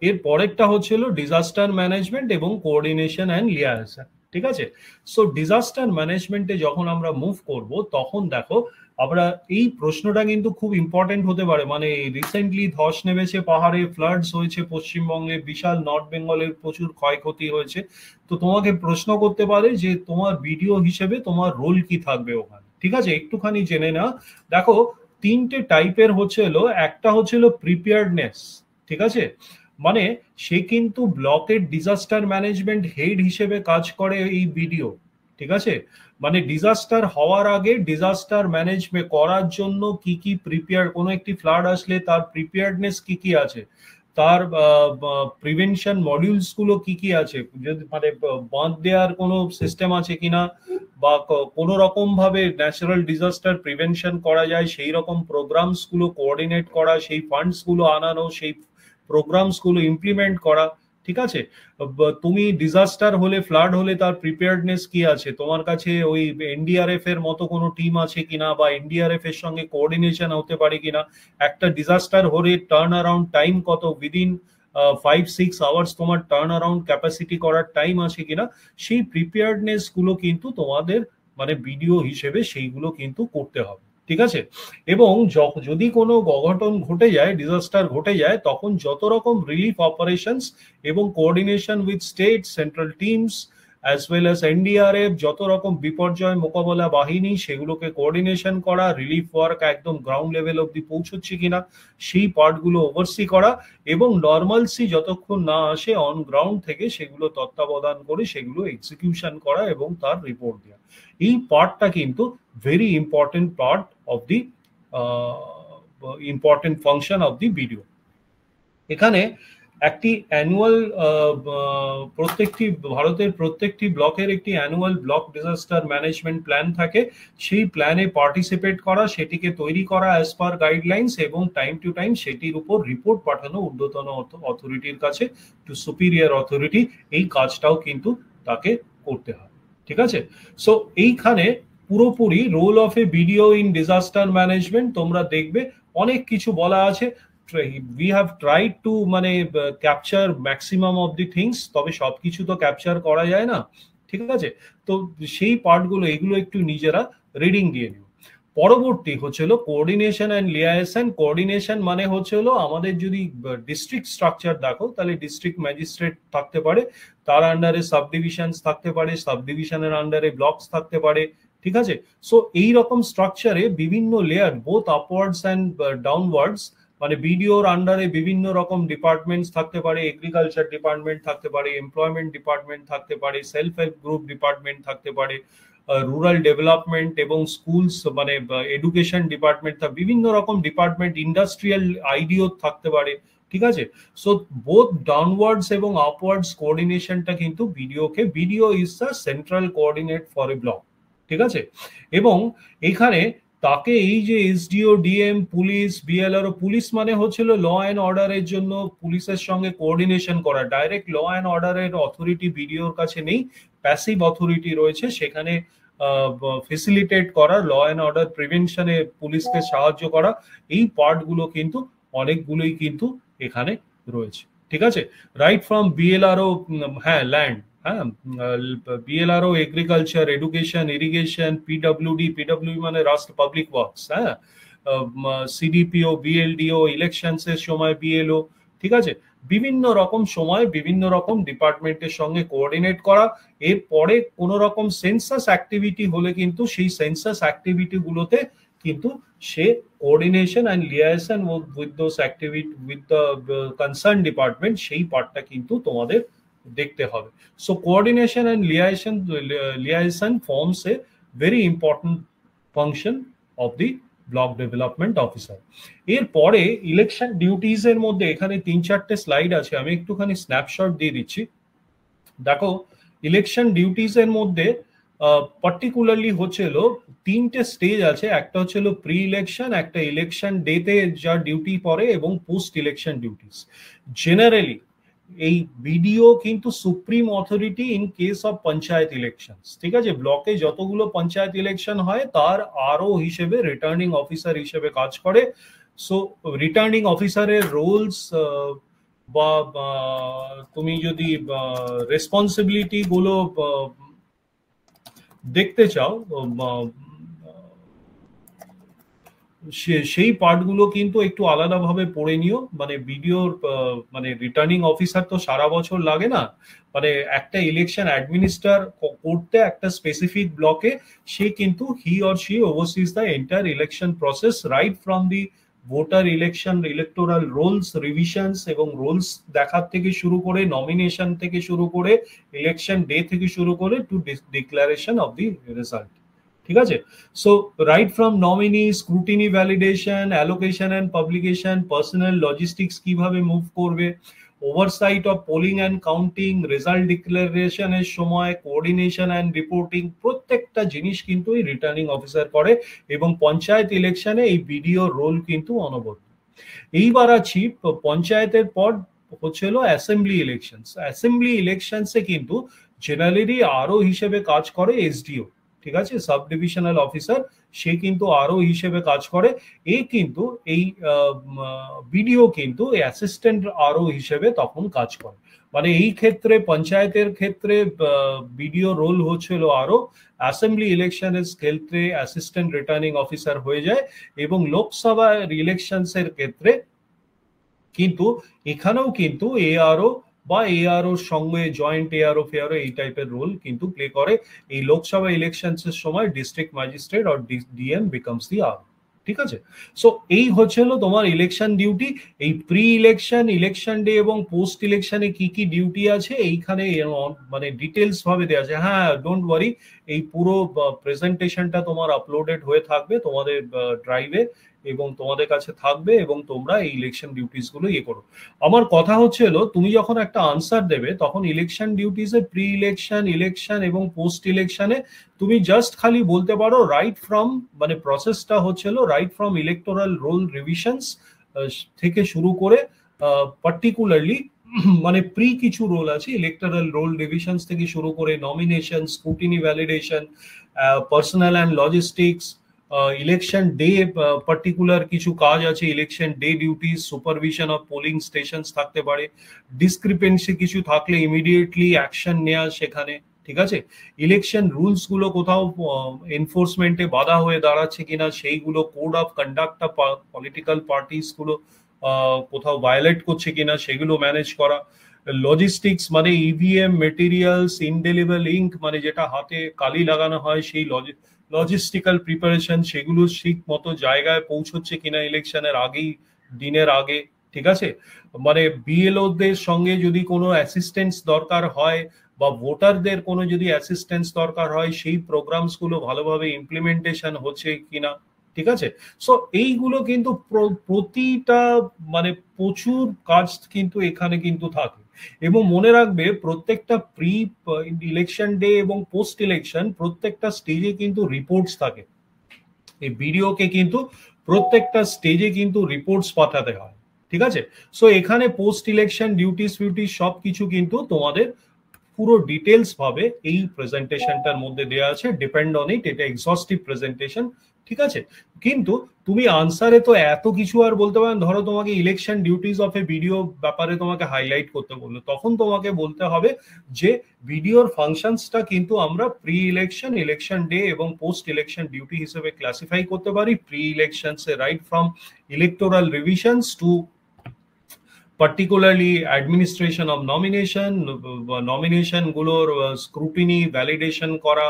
এর পরেরটা হচ্ছিল ডিজাস্টার ম্যানেজমেন্ট এবং কোঅর্ডিনেশন অ্যান্ড লিয়াজেশন। ঠিক আছে, সো ডিজাস্টার ম্যানেজমেন্টে যখন আমরা মুভ করব তখন দেখো আমরা এই প্রশ্নটা কিন্তু খুব ইম্পর্টেন্ট হতে পারে। মানে রিসেন্টলি ধস নেমেছে পাহাড়ে, ফ্লাডস হয়েছে পশ্চিমবঙ্গে, বিশাল নর্থ বেঙ্গলের প্রচুর ক্ষয়ক্ষতি হয়েছে। তো তোমাকে প্রশ্ন করতে পারে যে তোমার ভিডিও হিসেবে তোমার রোল কি থাকবে ওখানে। ঠিক আছে, একটুখানি জেনে না। দেখো তিনটে টাইপের হচ্ছিল, একটা হচ্ছিল প্রিপেয়ার্ডনেস। ঠিক আছে, মানে সে কিন্তু ব্লকের ডিজাস্টার ম্যানেজমেন্ট হেড হিসেবে কাজ করে এই ভিডিও। ঠিক আছে, মানে ডিজাস্টার হওয়ার আগে ডিজাস্টার ম্যানেজমেন্ট করার জন্য কি কি প্রিপেয়ার, কোনো একটি ফ্লাড আসলে তার প্রিপেয়ার্ডনেস কি কি আছে, তার প্রিভেনশন মডিউলস গুলো কি কি আছে, যদি মানে বাঁধ দেওয়ার কোনো সিস্টেম আছে কিনা, বা কোনো রকম ভাবে ন্যাচারাল ডিজাস্টার প্রিভেনশন করা যায় সেই রকম প্রোগ্রামস গুলো কোঅর্ডিনেট করা, সেই ফান্ডস গুলো আনানো, সেই প্রোগ্রামস গুলো ইমপ্লিমেন্ট করা। ঠিক আছে, তুমি ডিজাস্টার হলে, ফ্লাড হলে তার প্রিপেয়ার্ডনেস কি আছে, তোমার কাছে ওই এনডিআরএফ এর মতো কোনো টিম আছে কিনা, বা এনডিআরএফ এর সঙ্গে কোঅর্ডিনেশন হতে পারে কিনা, একটা ডিজাস্টার হলে টার্ন অ্যারাউন্ড টাইম কত, উইদিন 5-6 আওয়ার্স তোমার টার্ন অ্যারাউন্ড ক্যাপাসিটি করার টাইম আছে কিনা, সেই প্রিপেয়ার্ডনেস গুলো কিন্তু তোমাদের মানে ভিডিও হিসেবে সেইগুলো কিন্তু করতে হবে। ঠিক আছে, এবং যদি কোনো অঘটন ঘটে যায়, ডিজাস্টার ঘটে যায়, তখন যত রকম রিলিফ অপারেশনস এবং coordination with state central teams as well as NDRF, যত রকম বিপর্যয় মোকাবেলা বাহিনী, সেগুলোকে কোঅর্ডিনেশন করা, রিলিফ ওয়ার্ক একদম গ্রাউন্ড লেভেল অব্দি পৌঁছচ্ছে কিনা সেই পার্টগুলো ওভারসি করা, এবং নর্মালসি যতক্ষণ না আসে অন গ্রাউন্ড থেকে সেগুলো তত্ত্বাবধান করে সেগুলো এক্সিকিউশন করা এবং তার রিপোর্ট দেওয়া। এই পার্টটা কিন্তু very important part of the important function of the video. এখানে একটি অ্যানুয়াল প্রত্যেকটি ভারতের প্রত্যেকটি ব্লকের একটি annual block disaster management plan থাকে। সেই প্ল্যানে পার্টিসিপেট করা, সেটিকে তৈরি করা অ্যাজ পার গাইডলাইন্স, এবং টাইম টু টাইম সেটির উপর রিপোর্ট পাঠানো ঊর্ধ্বতন অথরিটির কাছে, টু সুপিরিয়র অথরিটি। এই কাজটাও কিন্তু তাকে করতে হয়। ঠিক আছে, সো এইখানে পুরোপুরি role of a BDO in disaster management তোমরা দেখবে অনেক কিছু বলা আছে। we have tried to মানে capture maximum of the things, তবে সবকিছু তো ক্যাপচার করা যায় না। ঠিক আছে, তো সেই পার্টগুলো এগুলো একটু নিজেরা রিডিং দিয়ে নিও। পরবর্তী হচ্ছিল কোঅর্ডিনেশন অ্যান্ড লিয়াজেশন। কোঅর্ডিনেশন মানে হচ্ছিল আমাদের যদি ডিস্ট্রিক্ট স্ট্রাকচার দেখো, তাহলে ডিস্ট্রিক্ট ম্যাজিস্ট্রেট থাকতে পারে, তার আন্ডারে সাব ডিভিশনস থাকতে পারে, সাব ডিভিশনের আন্ডারে ব্লকস থাকতে পারে। ঠিক আছে, সো এই রকম স্ট্রাকচারে বিভিন্ন layer, both upwards and downwards, মানে বিডিওর আন্ডারে বিভিন্ন রকম ডিপার্টমেন্টস থাকতে পারে, এগ্রিকালচার ডিপার্টমেন্ট থাকতে পারে, এমপ্লয়মেন্ট ডিপার্টমেন্ট থাকতে পারে, সেলফ হেল্প গ্রুপ ডিপার্টমেন্ট থাকতে পারে, রুরাল ডেভেলপমেন্ট এবং স্কুলস মানে এডুকেশন ডিপার্টমেন্ট, বিভিন্ন রকম ডিপার্টমেন্ট, ইন্ডাস্ট্রিয়াল আইডিও থাকতে পারে। ঠিক আছে, সো বোথ ডাউনওয়ার্ডস এবং আপওয়ার্ডস কোঅর্ডিনেশনটা কিন্তু video is the central coordinate for a block. ঠিক আছে, এবং এখানে তাকে এই যে SDO, DM, police, BLRO, police মানে হচ্ছিল ল অ্যান্ড অর্ডারের জন্য পুলিশের সঙ্গে কোঅর্ডিনেশন করা। ডাইরেক্ট ল অ্যান্ড অর্ডারের অথরিটি বিডিওর কাছে নেই, প্যাসিভ অথরিটি রয়েছে, সেখানে ফেসিলিটেট করা, ল অ্যান্ড অর্ডার প্রিভেনশনে পুলিশকে সাহায্য করা, এই পার্টগুলো কিন্তু অনেকগুলোই কিন্তু এখানে রয়েছে। ঠিক আছে, রাইট ফ্রম বিএলআরও, হ্যাঁ ল্যান্ড, হ্যাঁ BLRO, agriculture, education, irrigation, PWD মানে রাষ্ট্র পাবলিক ওয়ার্কস, হ্যাঁ সিডিপিও, বিএলডিও, ইলেকশনস এর সময় বিএলও। ঠিক আছে, বিভিন্ন রকম সময় বিভিন্ন রকম ডিপার্টমেন্টের সঙ্গে কোঅর্ডিনেট করা। এরপরে কোনো রকম সেন্সাস অ্যাক্টিভিটি হলে কিন্তু সেই সেন্সাস অ্যাক্টিভিটি গুলোতে কিন্তু সে coordination and liaison with those activity with the concern department, সেই পার্টটা কিন্তু তোমাদের দেখতে হবে। So coordination and liaison forms a very important function of the block development officer. এরপরে ইলেকশন ডিউটিজ এর মধ্যে এখানে 3-4টে স্লাইড আছে, আমি একটুখানি স্ন্যাপশট দিয়ে দিচ্ছি। দেখো, ইলেকশন ডিউটিজ এর মধ্যে পার্টিকুলারলি হচ্ছিল 3টে স্টেজ আছে। একটা হচ্ছিল প্রি ইলেকশন, একটা ইলেকশন ডেতে যা ডিউটি পড়ে, এবং পোস্ট ইলেকশন ডিউটিস। জেনারেলি এই বিডিও কিন্তু supreme authority in case of panchayat election, ঠিক আছে? ব্লকে যতগুলো পঞ্চায়েত ইলেকশন হয় তার আরও হিসেবে রিটার্নিং অফিসার হিসেবে কাজ করে। সো রিটার্নিং অফিসারের রোলস বা তুমি যদি রেসপন্সিবিলিটি গুলো দেখতে চাও, সেই পার্টগুলো কিন্তু একটু আলাদাভাবে পড়ে নিও। মানে বিডিওর মানে রিটার্নিং অফিসার তো সারা বছর লাগে না, মানে একটা ইলেকশন অ্যাডমিনিস্টার করতে একটা স্পেসিফিক ব্লকে সে কিন্তু হি or she overseas the entire election process, right from the voter election, electoral Rolle's revisions এবং রোলস দেখার থেকে শুরু করে, নমিনেশন থেকে শুরু করে, ইলেকশন ডে থেকে শুরু করে to declaration of the result, ঠিক আছে? So right from nominee, scrutiny, validation, allocation and publication, personal logistics কিভাবে মুভ করবে, oversight of polling and counting, result ডিক্লারেশনের সময় কোঅর্ডিনেশন অ্যান্ড রিপোর্টিং, প্রত্যেকটা জিনিস কিন্তু এই রিটার্নিং অফিসার করে। এবং পঞ্চায়েত ইলেকশনে এই বিডিও রোল কিন্তু অনবদ্য। এইবার আছি পঞ্চায়েতের পর হচ্ছিল অ্যাসেম্বলি ইলেকশনস। অ্যাসেম্বলি ইলেকশনসে কিন্তু জেনারেলি আরও হিসেবে কাজ করে এসডিও, ঠিক আছে? সাব ডিভিশনাল অফিসার, সে কিন্তু আরও হিসেবে কাজ করে। কিন্তু এই বিডিও কিন্তু অ্যাসিস্ট্যান্ট আরও হিসেবে তখন কাজ করে। মানে এই ক্ষেত্রে পঞ্চায়েতের ক্ষেত্রে বিডিও রোল হচ্ছিল আরও, অ্যাসেম্বলি ইলেকশনের ক্ষেত্রে অ্যাসিস্ট্যান্ট রিটার্নিং অফিসার হয়ে যায়। এবং লোকসভা ইলেকশনস এর ক্ষেত্রে কিন্তু এখানেও কিন্তু এআরও বা এআরওর সঙ্গে জয়েন্ট এআরও ফেআরও এই টাইপের রোল কিন্তু প্লে করে। এই লোকসভা ইলেকশনস এর সময় district magistrate or DM becomes the R, ঠিক আছে? সো এই হচ্ছিল তোমার ইলেকশন ডিউটি। এই প্রি ইলেকশন, ইলেকশন ডে এবং পোস্ট ইলেকশনে কি কি ডিউটি আছে এইখানে মানে ডিটেলস ভাবে দেওয়া আছে। হ্যাঁ, ডোন্ট ওয়ারি, এই পুরো প্রেজেন্টেশনটা তোমার আপলোডেড হয়ে থাকবে তোমাদের ড্রাইভে এবং তোমাদের কাছে থাকবে, এবং তোমরা এই ইলেকশন ডিউটিস গুলো করো। আমার কথা হচ্ছিল, তুমি যখন একটা আনসার দেবে তখন ইলেকশন ডিউটিসে প্রি ইলেকশন, ইলেকশন এবং পোস্ট ইলেকশনে তুমি জাস্ট খালি বলতে পারো রাইট ফ্রম, মানে প্রসেসটা হচ্ছিল right from electoral role revisions থেকে শুরু করে পার্টিকুলারলি মানে প্রি কিছু রোল আছে, ইলেকটোরাল রোল রিভিশনস থেকে শুরু করে nomination, scrutiny, validation, personal and logistics, election day particular কিছু কাজ আছে, election day duties, supervision of polling stations থাকতে পারে, ডিসক্রিপেন্সি কিছু থাকলে ইমিডিয়েটলি অ্যাকশন নেওয়া সেখানে, ঠিক আছে? ইলেকশন রুলস গুলো কোথাও এনফোর্সমেন্টে বাধা হয়ে দাঁড়াচ্ছে কিনা সেইগুলো, code of conduct political parties গুলো কোথাও ভায়োলেট করছে কিনা সেগুলো ম্যানেজ করা, লজিস্টিক্স মানে ইভিএম মেটেরিয়ালস, ইনডেলিবল ইঙ্ক মানে যেটা হাতে কালি লাগানো হয়, সেই লজিস্টিক্যাল প্রিপারেশন সেগুলো ঠিক মতো জায়গায় পৌঁছচ্ছে কিনা ইলেকশনের আগেই, দিনের আগে, ঠিক আছে? মানে বিএলওদের সঙ্গে যদি কোনো অ্যাসিস্ট্যান্স দরকার হয় বা ভোটারদের কোনো যদি অ্যাসিস্ট্যান্স দরকার হয়, সেই প্রোগ্রামস গুলো ভালোভাবে ইমপ্লিমেন্টেশন হচ্ছে কিনা, ঠিক আছে? সো এইগুলো কিন্তু প্রতিটা মানে প্রচুর কাজ কিন্তু এখানে কিন্তু থাকে। এবং মনে রাখবে, প্রত্যেকটা প্রি ইলেকশন ডে এবং পোস্ট ইলেকশন প্রত্যেকটা স্টেজে কিন্তু রিপোর্টস থাকে। এই বিডিওকে কিন্তু প্রত্যেকটা স্টেজে কিন্তু রিপোর্টস পাঠাতে হয়, ঠিক আছে? সো এখানে পোস্ট ইলেকশন ডিউটিস ফিউটিস সবকিছু কিন্তু তোমাদের পুরো ডিটেলস ভাবে এই প্রেজেন্টেশনটার মধ্যে দেওয়া আছে। ডিপেন্ড অন ইট, এটা এক্সহস্টিভ প্রেজেন্টেশন, ঠিক আছে? কিন্তু তুমি আনসারে তো এত কিছু আর বলতে পারেন। ধরো তোমাকে election duties of a video ব্যাপারে তোমাকে হাইলাইট করতে বললো, তখন তোমাকে বলতে হবে যে ভিডিওর ফাংশনসটা কিন্তু আমরা প্রি ইলেকশন, ইলেকশন ডে এবং পোস্ট ইলেকশন ডিউটি হিসেবে ক্লাসিফাই করতে পারি। প্রি ইলেকশনসে right from electoral revisions to particularly administration of nomination, nomination গুলোর স্ক্রুটিনি, ভ্যালিডেশন করা,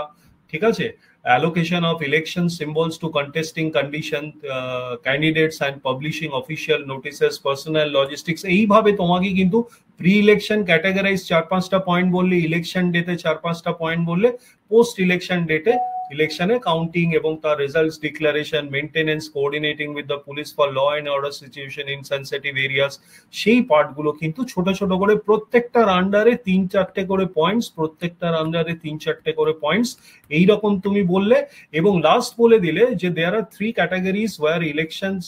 ঠিক আছে? allocation of election symbols to contesting condition candidates and publishing official notices, personnel logistics, এইভাবে তোমাকে কিন্তু প্রি ইলেকশন ক্যাটাগরাইজ 4-5টা পয়েন্ট বললে, ইলেকশন ডেতে 4-5টা পয়েন্ট বললে, পোস্ট ইলেকশন ডেটে ইলেকশনে কাউন্টিং এবং তার results declaration, maintenance, coordinating with the police for law and order situation in sensitive areas, সেই পার্টগুলো কিন্তু ছোট ছোট করে প্রত্যেকটার আন্ডারে 3-4টে করে পয়েন্টস, প্রত্যেকটার আন্ডারে 3-4টে করে পয়েন্টস এইরকম তুমি বললে। এবং লাস্ট বলে দিলে যে there are 3 categories where elections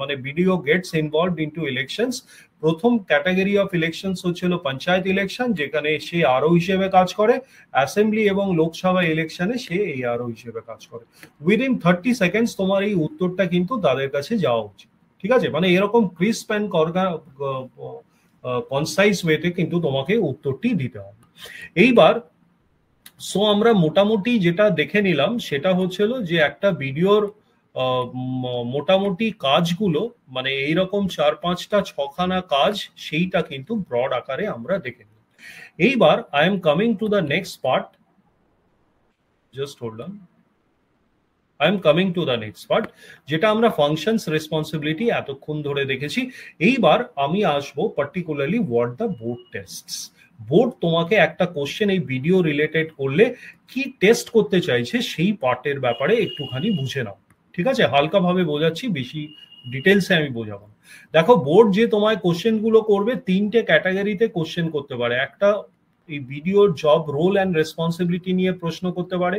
মানে BDO gets involved into elections. প্রথম ক্যাটাগরি অফ ইলেকশনস হচ্ছিল পঞ্চায়েত ইলেকশন, যেখানে সে আরও হিসেবে কাজ করে, অ্যাসেম্বলি এবং লোকসভা ইলেকশনে সে এই আরও হিসেবে কাজ করে। উইদিন 30 সেকেন্ডস তোমার এই উত্তরটা কিন্তু তাদের কাছে যাওয়া উচিত, ঠিক আছে? মানে এরকম ক্রিস্প অ্যান্ড কনসাইজ ওয়েতে কিন্তু তোমাকে উত্তরটি দিতে হবে। এইবার সো আমরা মোটামুটি যেটা দেখে নিলাম সেটা হচ্ছিল যে একটা ভিডিওর মোটামুটি কাজগুলো, মানে এইরকম 4-5টা 6খানা কাজ, সেইটা কিন্তু ব্রড আকারে আমরা দেখে নিলাম। এইবার I am coming to the next part, just hold on, I am coming to the next part, যেটা আমরা ফাংশনস রেসপন্সিবিলিটি এতক্ষণ ধরে দেখেছি। এইবার আমি আসবো particularly what the board tastes. Board তোমাকে একটা কোশ্চেন এই ভিডিও রিলেটেড করলে কি টেস্ট করতে চাইছে সেই পার্টের ব্যাপারে একটুখানি বুঝে নাও, ঠিক আছে? হালকাভাবে বোঝাচ্ছি, বেশি ডিটেলসে আমি বোঝাবো। দেখো, বোর্ড যে তোমায় কোশ্চেন গুলো করবে 3টে ক্যাটাগরিতে কোশ্চেন করতে পারে। একটা এই ভিডিওর জব রোল অ্যান্ড রেসপন্সিবিলিটি নিয়ে প্রশ্ন করতে পারে,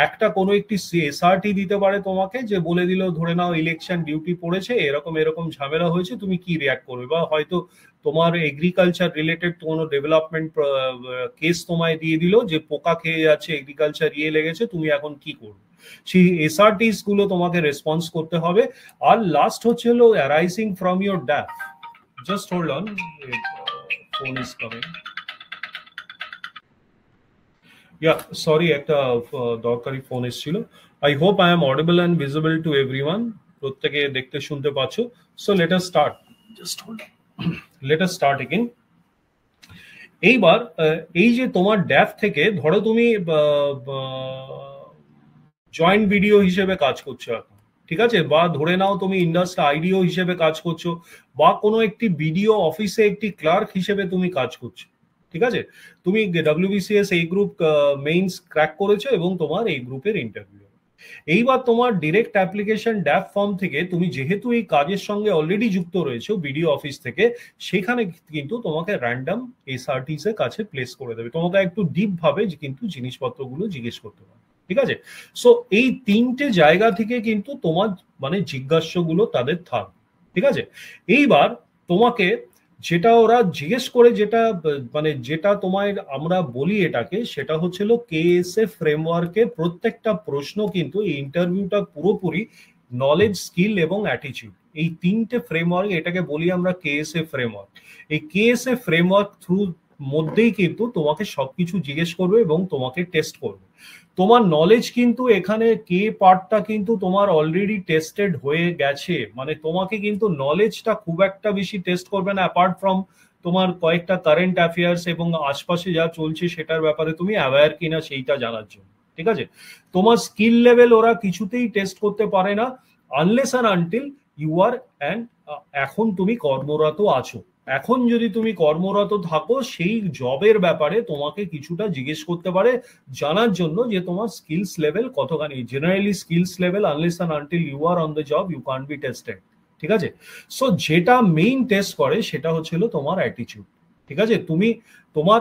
একটা কোনো একটি এসআরটি দিতে পারে তোমাকে, যে বলে দিল ধরে নাও ইলেকশন ডিউটি পড়েছে, এরকম এরকম ঝামেলা হয়েছে, তুমি কি রিয়াক্ট করবে, বা হয়তো তোমার এগ্রিকালচার রিলেটেড কোনো ডেভেলপমেন্ট কেস তোমায় দিয়ে দিল যে পোকা খেয়ে যাচ্ছে, এগ্রিকালচার লেগেছে, তুমি এখন কি করবে, সেই এসআরটিস গুলো তোমাকে রেসপন্স করতে হবে। আর লাস্ট হচ্ছে হলো arising from your death. Just hold on, phone is coming. Sorry, একটা দরকারি ফোন এসেছিল। I hope I am audible and visible to everyone. প্রত্যেকে দেখতে শুনতে পাচ্ছ। So let us start, just hold on, late us start again. এইবার এই যে তোমার ড্যাফ থেকে ধরো তুমি জয়েন্ট ভিডিও হিসেবে কাজ করছো এখন, ঠিক আছে, বা ধরে নাও তুমি ইন্ডাস্ট্রি আইডিও হিসেবে কাজ করছো, বা কোনো একটি বিডিও অফিসে একটি ক্লার্ক হিসেবে তুমি কাজ করছো, ঠিক আছে? তুমি WBCS এই গ্রুপ মেইনস ক্র্যাক করেছো এবং তোমার এই গ্রুপের ইন্টারভিউ। এইবার তোমার ডিরেক্ট অ্যাপ্লিকেশন ড্যাপ ফর্ম থেকে তুমি যেহেতু এই কাজের সঙ্গে অলরেডি যুক্ত রয়েছে বিডিও অফিস থেকে, সেখানে কিন্তু তোমাকে র্যান্ডম এসআরটিস এর কাছে প্লেস করে দেবে, তোমাকে একটু ডিপ ভাবে কিন্তু জিনিসপত্রগুলো জিজ্ঞেস করতে পারে, ঠিক আছে? সো এই 3টে জায়গা থেকে কিন্তু তোমার মানে জিজ্ঞাসাগুলো তাদের থাকবে, ঠিক আছে? এইবার তোমাকে যেটা ওরা জিজ্ঞেস করে, যেটা মানে যেটা তোমায় আমরা বলি এটাকে, সেটা হচ্ছিল কেএসএ ফ্রেমওয়ার্কের প্রত্যেকটা প্রশ্ন কিন্তু এই ইন্টারভিউটা পুরোপুরি নলেজ, স্কিল এবং অ্যাটিটিউড, এই 3টে ফ্রেমওয়ার্ক, এটাকে বলি আমরা কেএসএ ফ্রেমওয়ার্ক। এই কেএসএ ফ্রেমওয়ার্ক থ্রু মধ্যেই কিন্তু তোমাকে সবকিছু জিজ্ঞেস করবে এবং তোমাকে টেস্ট করবে। তোমার নলেজ কিন্তু এখানে কে পার্টটা কিন্তু তোমার অলরেডি টেস্টেড হয়ে গেছে, মানে তোমাকে কিন্তু নলেজটা খুব একটা বেশি টেস্ট করবে না, অ্যাপার্ট ফ্রম তোমার কয়েকটা কারেন্ট অ্যাফেয়ার্স এবং আশপাশে যা চলছে সেটার ব্যাপারে তুমি অ্যাওয়্যার কিনা সেইটা জানার জন্য, ঠিক আছে? তোমার স্কিল লেভেল ওরা কিছুতেই টেস্ট করতে পারে না unless and until you are and এখন তুমি কর্মরত আছো। এখন যদি তুমি কর্মরত থাকো, সেই জবের ব্যাপারে তোমাকে কিছুটা জিজ্ঞেস করতে পারে জানার জন্য যে তোমার স্কিলস লেভেল কতখানি। Generally skills level unless and until you are on the job you can't be tested, ঠিক আছে? সো যেটা মেইন টেস্ট করে সেটা হচ্ছিল তোমার অ্যাটিটিউড, ঠিক আছে? তুমি তোমার,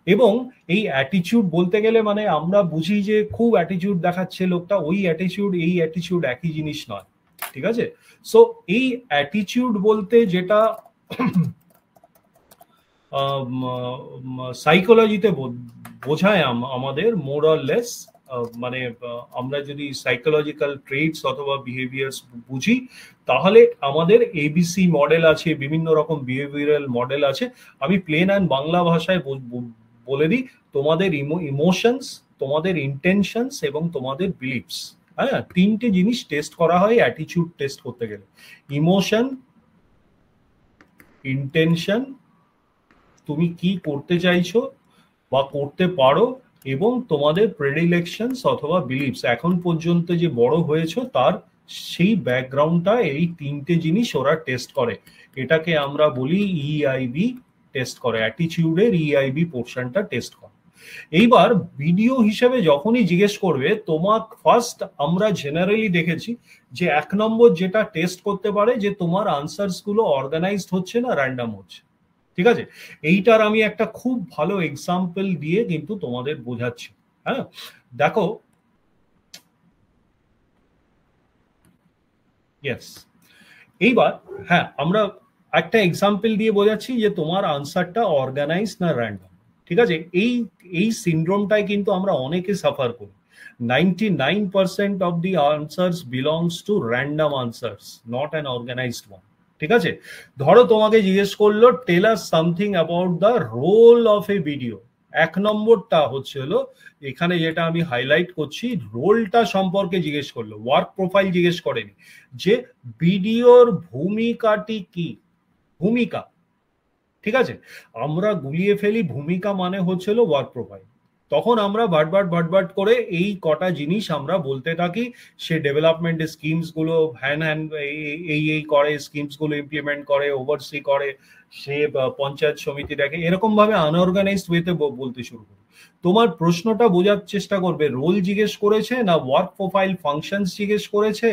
এবং এই অ্যাটিটিউড বলতে গেলে মানে আমরা বুঝি যে খুব অ্যাটিটিউড দেখাচ্ছে লোকটা, ওই অ্যাটিটিউড এই অ্যাটিটিউড একই জিনিস নয়, ঠিক আছে? সো এই অ্যাটিটিউড বলতে যেটা সাইকোলজিতে বোঝায় আমাদের মোর অর লেস, মানে আমরা যদি সাইকোলজিক্যাল ট্রেটস অথবা বিহেভিয়ার্স বুঝি, তাহলে আমাদের এবিসি মডেল আছে, বিভিন্ন রকম বিহেভিয়ারাল মডেল আছে। আমি প্লেন অ্যান্ড বাংলা ভাষায় বলে দিই, তোমাদের ইমোশনস, তোমাদের ইন্টেনশনস এবং তোমাদের বিলিফস, হ্যাঁ, 3টে জিনিস টেস্ট করা হয় অ্যাটিটিউড টেস্ট করতে গেলে। ইমোশন, ইন্টেনশন, তুমি কি করতে চাইছো বা করতে পারো, এবং তোমাদের প্রেডিলেকশনস অথবা বিলিভস এখন পর্যন্ত যে বড় হয়েছে তার সেই ব্যাকগ্রাউন্ডটা এই তিনটে জিনিস ওরা টেস্ট করে। এটাকে আমরা বলি ইআইবি টেস্ট করে, অ্যাটিটিউডের ইআইবি পোর্শনটা টেস্ট করে। এইবার ভিডিও হিসেবে যখনই জিজ্ঞেস করবে তোমাক ফার্স্ট আমরা জেনারেলি দেখেছি যে 1 নম্বর যেটা টেস্ট করতে পারে যে তোমার আনসার্স গুলো অর্গানাইজড হচ্ছে না র্যান্ডম হচ্ছে। ঠিক আছে, এইটার আমি একটা খুব ভালো এক্সাম্পল দিয়ে কিন্তু তোমাদের বোঝাচ্ছি। হ্যাঁ, দেখো, ইয়েস, এইবার হ্যাঁ আমরা একটা এক্সাম্পল দিয়ে বোঝাচ্ছি যে তোমার আনসারটা অর্গানাইজ না র্যান্ডম। ঠিক আছে, এই এই সিন্ড্রোমটাই কিন্তু আমরা অনেকে সাফার করি। 99% of the answers belongs to random answers, not an organised one. ঠিক আছে, ধরো তোমাকে জিজ্ঞেস করলো tell us something about the role of a BDO. 1 নম্বরটা হচ্ছে হলো এখানে যেটা আমি হাইলাইট করছি, রোলটা সম্পর্কে জিজ্ঞেস করলো, ওয়ার্ক প্রোফাইল জিজ্ঞেস করেনি যে ভিডিওর ভূমিকাটি কি। ভূমিকা, ঠিক আছে, আমরা গুলিয়ে ফেলি ভূমিকা মানে হচ্ছিল ওয়ার্ক প্রোফাইল। তখন আমরা ভাটভাট করে এই কটা জিনিস আমরা বলতে থাকি। সে ডেভেলপমেন্ট স্কিমস গুলো হ্যান হ্যান এই করে, স্কিমস গুলো ইমপ্লিমেন্ট করে, ওভারসি করে, সে পঞ্চায়েত সমিতি দেখে, এরকম ভাবে আনঅর্গানাইজড ওয়েতে বলতে শুরু করে। তোমার প্রশ্নটা বোঝার চেষ্টা করবে রোল জিজ্ঞেস করেছে না ওয়ার্ক প্রোফাইল ফাংশনস জিজ্ঞেস করেছে।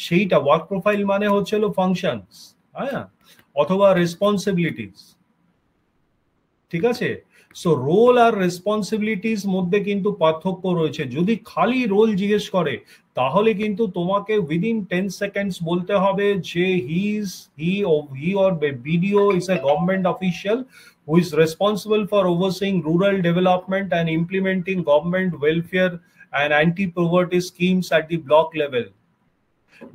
সেইটা ওয়ার্ক প্রোফাইল মানে হচ্ছিল ফাংশনস, হ্যাঁ, অথবা রেসপন্সিবিলিটিস। ঠিক আছে, সো রোল আর রেসপন্সিবিলিটিস মধ্যে কিন্তু পার্থক্য রয়েছে। যদি খালি রোল জিজ্ঞেস করে তাহলে কিন্তু তোমাকে উইদিন 10 সেকেন্ডস বলতে হবে যে he or BDO is a government official who is responsible for overseeing rural development and implementing government welfare and anti-poverty schemes at the block level.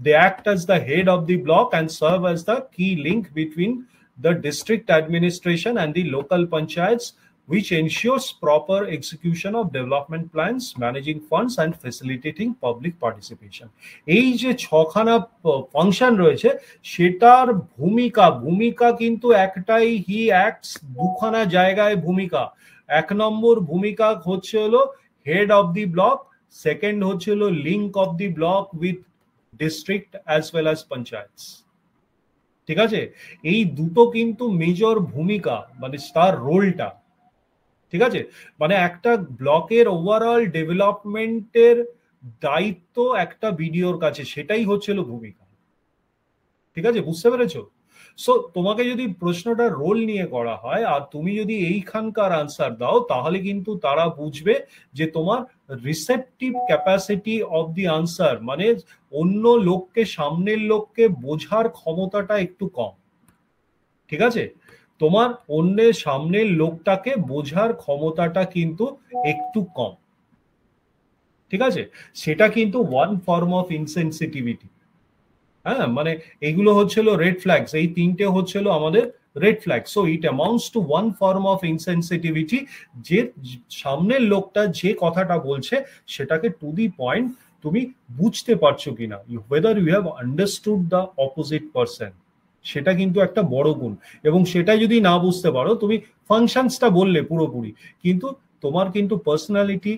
They act as the head of the block and serve as the key link between the district administration and the local panchayats, which ensures proper execution of development plans, managing funds and facilitating public participation. এই যে ছখানা function রয়েছে সেটার ভূমিকা কিন্তু একটাই, he acts দুখানা জায়গায় ভূমিকা। 1 নম্বর ভূমিকা হচ্ছে হলো head of the block, second হচ্ছে হলো link of the block with district as well as panchayats. ঠিক আছে, এই দুটো কিন্তু মেজর ভূমিকা, মানে তার রোলটা। ঠিক আছে, মানে একটা ব্লকের ওভারঅল ডেভেলপমেন্টের দায়িত্ব একটা বিডিওর কাছে, সেটাই হচ্ছিল ভূমিকা। ঠিক আছে, বুঝতে পেরেছো? সো তোমাকে যদি প্রশ্নটা রোল নিয়ে করা হয় আর তুমি যদি এইখানকার আনসার দাও তাহলে কিন্তু তারা বুঝবে যে তোমার receptive capacity of the answer, মানে অন্য লোককে, সামনের লোককে বোঝার ক্ষমতাটা একটু কম। ঠিক আছে, তোমার অন্যের সামনের লোকটাকে বোঝার ক্ষমতাটা কিন্তু একটু কম। ঠিক আছে, সেটা কিন্তু ওয়ান ফর্ম অফ ইনসেনসিটিভিটি। হ্যাঁ, মানে এগুলো হচ্ছিল রেড ফ্ল্যাগস, এই তিনটে হচ্ছিল আমাদের red flag. So it amounts to one form of insensitivity, যে সামনের লোকটা যে কথাটা বলছে সেটাকে টু দি পয়েন্ট তুমি বুঝতে পারছো কিনা, whether you have understood the opposite person, সেটা কিন্তু একটা বড় গুণ। এবং সেটা যদি না বুঝতে পারো, তুমি ফাংশনসটা বললে পুরোপুরি, কিন্তু তোমার কিন্তু পার্সোনালিটি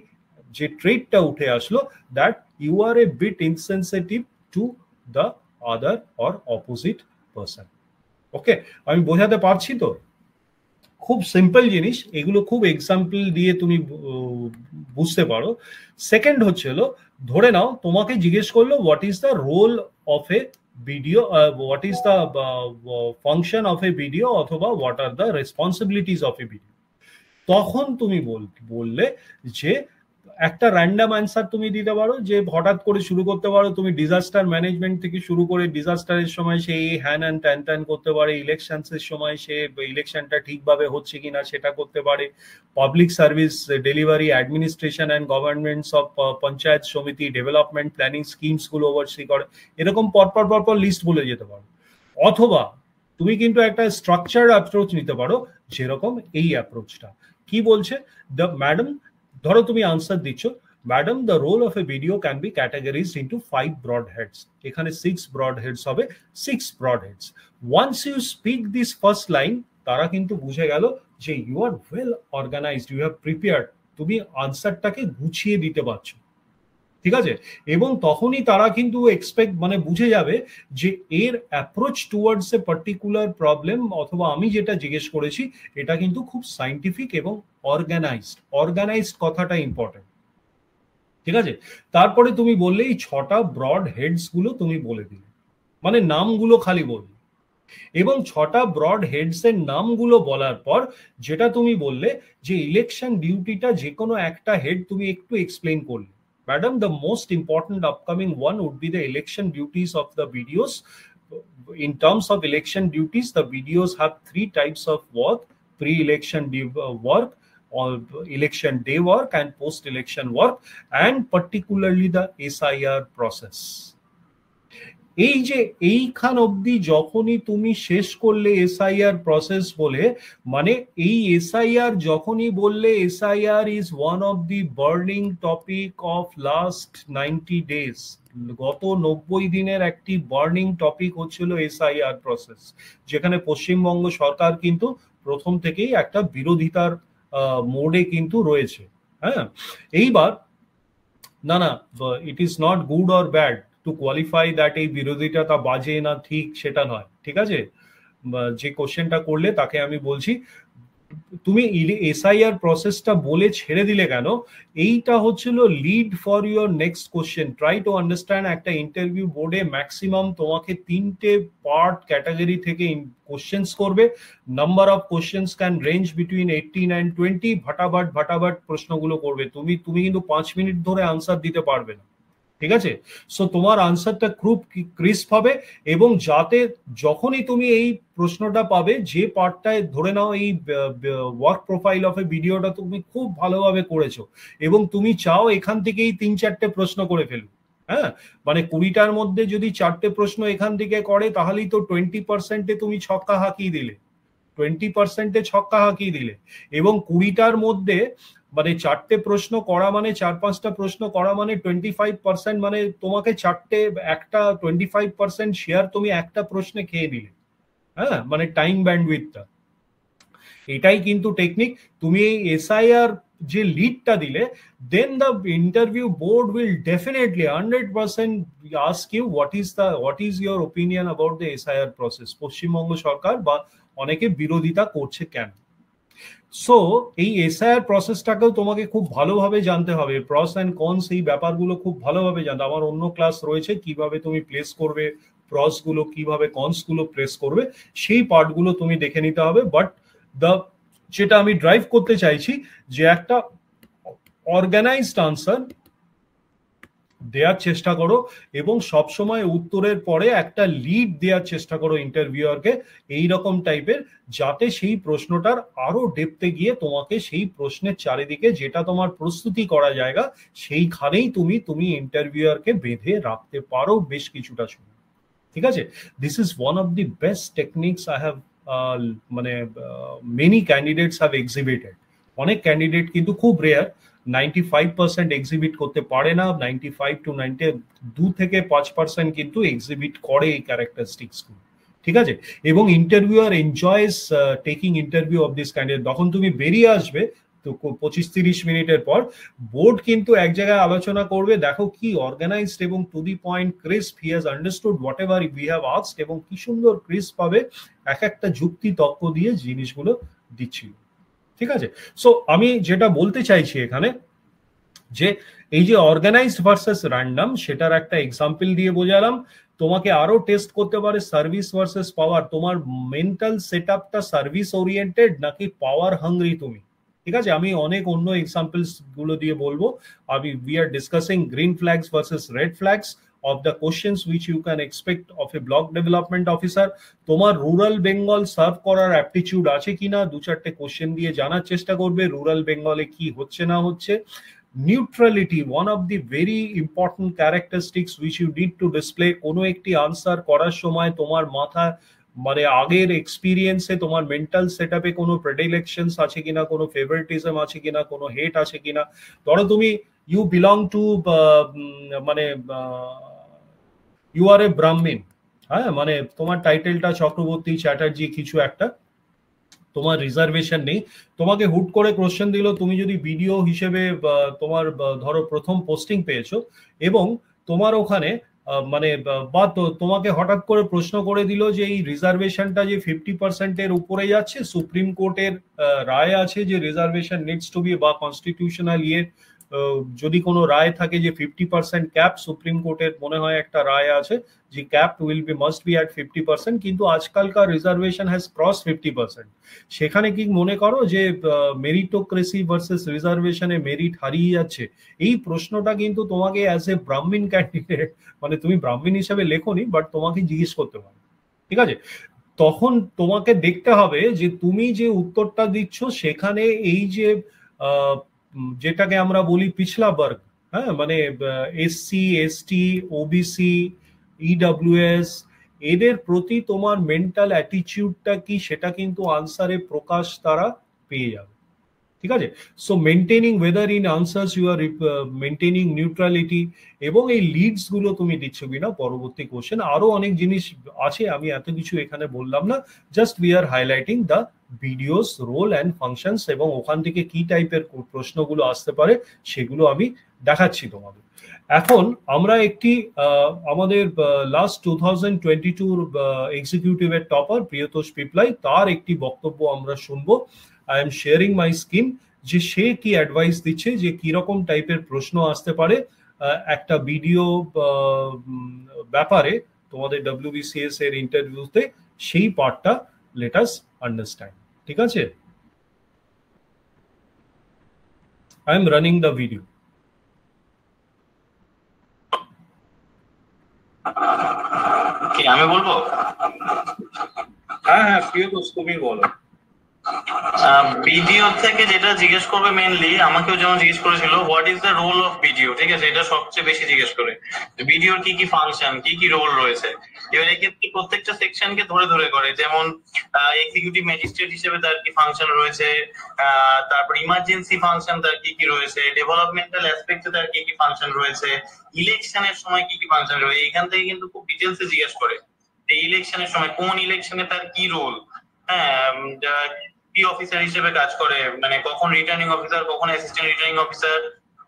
যে ট্রেটটা উঠে আসলো, that you are a bit insensitive to the other or opposite person. Okay, আমি বোঝাতে পারছি তো? খুব সিম্পল জিনিস, এগুলো খুব এক্সাম্পল দিয়ে তুমি বুঝতে পারো। সেকেন্ড হচ্ছে হলো, ধরে নাও তোমাকে জিজ্ঞেস করলো what is the role of a BDO, what is the function of a BDO, অথবা what are the responsibilities of a BDO. তখন তুমি বললে যে একটা র্যান্ডম অ্যান্সার তুমি দিতে পারো, যে হঠাৎ করে শুরু করতে পারো তুমি ডিজাস্টার ম্যানেজমেন্ট থেকে শুরু করে ডিজাস্টারের সময় সে হ্যান অ্যান্ড ট্যান ট্যান করতে পারে, ইলেকশনসের সময় সে ইলেকশনটা ঠিকভাবে হচ্ছে কিনা সেটা করতে পারে, public service delivery, administration and governments of panchayat samiti, development planning schemes গুলো ওভারসি করে, এরকম পরপর লিস্ট বলে যেতে পারো। অথবা তুমি কিন্তু একটা স্ট্রাকচার্ড অ্যাপ্রোচ নিতে পারো, যেরকম এই অ্যাপ্রোচটা কি বলছে, দ্য ম্যাডাম, ধরো তুমি আনসার দিচ্ছ, madam the role of a BDO can be categorised into 5 broad heads. এখানে 6 ব্রড হেডস হবে, 6 broad heads. Once you speak this first line, তারা কিন্তু বুঝে গেল যে you are well organised, you have prepared তুমি আনসারটাকে গুছিয়ে দিতে পারছো, ঠিক আছে? এবং তখনই তারা কিন্তু এক্সপেক্ট মানে বুঝে যাবে যে এর approach towards a particular problem অথবা আমি যেটা জিজ্ঞেস করেছি এটা কিন্তু খুব সাইন্টিফিক এবং অর্গানাইজড কথাটা ইম্পর্টেন্ট, ঠিক আছে? তারপরে তুমি বললে এই 6টা ব্রড হেডস গুলো তুমি বলে দিলে, মানে নামগুলো খালি বললে, এবং 6টা ব্রড হেডস এর নামগুলো বলার পর যেটা তুমি বললে যে ইলেকশন ডিউটিটা যে কোনো একটা হেড তুমি একটু এক্সপ্লেইন করলে, madam the most important upcoming one would be the election duties of the BDOs. In terms of election duties, the videos have 3 types of work: pre-election work, or election day work, and post-election work, and particularly the SIR process. এই যে এইখান অবধি যখনই তুমি শেষ করলে SIR process বলে, মানে এই এসআইআর যখনই বললে SIR is one of the burning topic of last 90 days, গত 90 দিনের একটি বার্নিং টপিক হচ্ছিল এসআইআর প্রসেস, যেখানে পশ্চিমবঙ্গ সরকার কিন্তু প্রথম থেকেই একটা বিরোধিতার মোডে কিন্তু রয়েছে। হ্যাঁ, এইবার না না, it is not good or bad to qualify that এই বিরোধিতা তা বাজে না ঠিক সেটা নয়, ঠিক আছে? যে কোশ্চেনটা করলে তাকে আমি বলছি তুমি এসআইআর প্রসেসটা বলে ছেড়ে দিলে কেন, এইটা হচ্ছিল lead for your next question. Try to understand একটা ইন্টারভিউ বোর্ডে ম্যাক্সিমাম তোমাকে 3টে পার্ট ক্যাটাগরি থেকে কোশ্চেন্স করবে। Number of questions can range between 18 and 20। ভাটাভাট প্রশ্নগুলো করবে, তুমি কিন্তু 5 মিনিট ধরে আনসার দিতে পারবে না, ঠিক আছে? সো তোমার আনসারটা খুব ক্রিস্প হবে, এবং যাতে যখনই তুমি এই প্রশ্নটা পাবে যে পার্টটায় ধরে নাও এই ওয়ার্ক প্রোফাইল অফ এ ভিডিওটা তুমি খুব ভালোভাবে করেছো এবং তুমি চাও এখান থেকেই 3-4টে প্রশ্ন করে ফেলো, হ্যাঁ, মানে 20টার মধ্যে যদি 4টে প্রশ্ন এখান থেকে করে তাহলেই তো 20%-এ তুমি ছক্কা হাঁকিয়ে দিলে, 20%-এ ছক্কা হাঁকিয়ে দিলে। এবং 20টার মধ্যে মানে 4টে প্রশ্ন করা মানে 4-5টা প্রশ্ন করা মানে 25%, মানে তোমাকে একটা 25% শেয়ার তুমি একটা প্রশ্নে খেয়ে দিলে, হ্যাঁ, মানে টাইম ব্যান্ডউইথটা। এটাই কিন্তু টেকনিক। তুমি এই এসআইআর যে লিডটা দিলে, then the interview board will definitely 100% ask you what is your opinion about the SIR process. পশ্চিমবঙ্গ সরকার বা অনেকে বিরোধিতা করছে কেন। সো এই এসআইআর প্রসেসটাকেও তোমাকে খুব ভালোভাবে জানতে হবে, প্রস অ্যান্ড কনস এই ব্যাপারগুলো খুব ভালোভাবে জানতে। আমার অন্য ক্লাস রয়েছে কিভাবে তুমি প্লেস করবে প্রস গুলো, কিভাবে কনস গুলো প্লেস করবে, সেই পার্টগুলো তুমি দেখে নিতে হবে। বাট যেটা আমি ড্রাইভ করতে চাইছি যে একটা অর্গানাইজড আনসার দেওয়ার চেষ্টা করো এবং সবসময় উত্তরের পরে একটা লিড দেওয়ার চেষ্টা করো ইন্টারভিউয়ারকে এইরকম টাইপের, যাতে সেই প্রশ্নটার আরো ডেপথে গিয়ে তোমাকে সেই প্রশ্নের চারিদিকে যেটা তোমার প্রস্তুতি করা জায়গা সেইখানেই তুমি ইন্টারভিউয়ারকে বেঁধে রাখতে পারো বেশ কিছুটা সময়, ঠিক আছে? This is one of the best techniques I have মানে মেনি ক্যান্ডিডেটস হ্যাভ এক্সিবিটেড। অনেক ক্যান্ডিডেট কিন্তু খুব রেয়ার, 95% এক্সিবিট করতে পারে না, 95 to 2-5% কিন্তু এক্সিবিট করে এই ক্যারেক্টারিস্টিক্স গুলো, ঠিক আছে? এবং interviewer enjoys taking interview of this candidate. তখন তুমি বেরিয়ে আসবে তো 25-30 মিনিটের পর, বোর্ড কিন্তু এক জায়গায় আলোচনা করবে, দেখো কি অর্গানাইজড এবং to the point crisp, he has understood what ever we have asked, এবং কি সুন্দর ক্রিস্প পাবে এক একটা যুক্তি তর্ক দিয়ে জিনিসগুলো দিচ্ছিল, ঠিক আছে? সো আমি যেটা বলতে চাইছি এখানে যে এই যে অর্গানাইজড ভার্সেস র্যান্ডম, সেটার একটা এক্সাম্পল দিয়ে বোঝালাম। তোমাকে আরো টেস্ট করতে পারে সার্ভিস ভার্সেস পাওয়ার, তোমার মেন্টাল সেটআপটা সার্ভিস ওরিয়েন্টেড নাকি পাওয়ার হাংরি তুমি, ঠিক আছে? আমি অনেক অন্য এক্সাম্পলস গুলো দিয়ে বলবো। We are discussing green flags versus red flags of the questions which you can expect of a block development officer. তোমার রুরাল বেঙ্গল সার্ভ করার অ্যাপটিটিউড আছে কিনা 2-4টে কোশ্চেন দিয়ে জানার চেষ্টা করবে রুরাল বেঙ্গলে কি হচ্ছে না হচ্ছে। Neutrality, one of the very important characteristics which you need to display। কোনো একটি আনসার করার সময় তোমার মাথা মানে আগের এক্সপিরিয়েন্সে তোমার মেন্টাল সেটআপে কোনো প্রেডিলেকশনস আছে কিনা, কোনো ফেভারিটিজম আছে কিনা, কোনো হেট আছে কিনা। ধরো তুমি ইউ বিলং টু মানে ইউ আর এ ব্রাহ্মণ, হ্যাঁ, মানে তোমার টাইটেলটা চক্রবর্তী চ্যাটার্জি কিছু একটা, তোমার রিজার্ভেশন নেই, তোমাকে হুট করে কোশ্চেন দিল, তুমি যদি বিডিও হিসেবে তোমার ধরো প্রথম পোস্টিং পেয়েছো এবং তোমার ওখানে মানে তোমাকে হঠাৎ করে প্রশ্ন করে দিল যে এই রিজার্ভেশনটা যে 50%-এর উপরে যাচ্ছে, সুপ্রিম কোর্টের রায় আছে যে রিজার্ভেশন নিডস টু বি, বা কনস্টিটিউশনাল যদি কোনো রায় থাকে যে 50% ক্যাপ, সুপ্রিম কোর্টের মনে হয় একটা রায় আছে যে cap will be must be at 50%, কিন্তু আজকালকার রিজার্ভেশন হ্যাজ ক্রস 50%। সেখানে কি মনে করো যে মেরিটোক্রেসি ভার্সেস রিজার্ভেশনে মেরিট হারিয়ে যাচ্ছে? এই প্রশ্নটা কিন্তু তোমাকে অ্যাজ এ ব্রাহ্মণ ক্যান্ডিডেট, মানে তুমি ব্রাহ্মণ হিসেবে লেখোনি বাট তোমাকে জিজ্ঞেস করতে পারো, ঠিক আছে? তখন তোমাকে দেখতে হবে যে তুমি যে উত্তরটা দিচ্ছ সেখানে এই যে যেটাকে আমরা বলি পিছলা বর্গ, হ্যাঁ, মানে এসসি, এসটি, ওবিসি, ইডব্লিউএস, এদের প্রতি তোমার মেন্টাল অ্যাটিটিউডটা কি সেটা কিন্তু আনসারে প্রকাশ তারা পেয়ে যাবে, ঠিক আছে? So maintaining whether in answers you are maintaining neutrality, এবং এই লিডস গুলো তুমি দিচ্ছ কিনা পরবর্তী কোশ্চেন। আরো অনেক জিনিস আছে, আমি এত কিছু এখানে বললাম না, just we are highlighting the BDOs role and functions, এবং ওখান থেকে কি টাইপের প্রশ্নগুলো আসতে পারে সেগুলো আমি দেখাচ্ছি তোমাদের। এখন আমরা একটি আমাদের লাস্ট 2022 এক্সিকিউটিভের টপার প্রিয়তোষ পিপলাই, তার একটি বক্তব্য আমরা শুনবো। I am sharing my screen, যে সে কি অ্যাডভাইস দিচ্ছে, যে কিরকম টাইপের প্রশ্ন আসতে পারে একটা ভিডিও ব্যাপারে তোমাদের ডব্লিউবিসিএস এর ইন্টারভিউতে, সেই পার্টটা লেট আস আন্ডারস্ট্যান্ড, ঠিক আছে? I am running the video. কি আমি বলবো? হ্যাঁ হ্যাঁ, প্রিয়তোষ তুমি বলো। ভিডিও থেকে যেটা জিজ্ঞেস করবে মেইনলি, আমাকেও যেমন জিজ্ঞেস করেছিল what is the role of BDO, ঠিক আছে, এটা সবচেয়ে বেশি জিজ্ঞেস করে। ভিডিওর কি কি ফাংশন, কি কি রোল রয়েছে, এবার এক্ষেত্রে প্রত্যেকটা সেকশনকে ধরে ধরে করে, যেমন এক্সিকিউটিভ ম্যাজিস্ট্রেট হিসেবে তার কি ফাংশন রয়েছে, তারপর ইমার্জেন্সি ফাংশন তার কি কি রয়েছে, ডেভেলপমেন্টাল অ্যাসপেক্টে তার কি কি ফাংশন রয়েছে, ইলেকশনের সময় কি কি ফাংশন রয়েছে, এখান থেকে কিন্তু খুব ডিটেলসে জিজ্ঞেস করে। এই ইলেকশনের সময় কোন ইলেকশনে তার কি রোল, হ্যাঁ, কি অফিসার হিসেবে কাজ করে, মানে কখন রিটার্নিং অফিসার, কখন অ্যাসিস্ট্যান্ট রিটার্নিং অফিসার,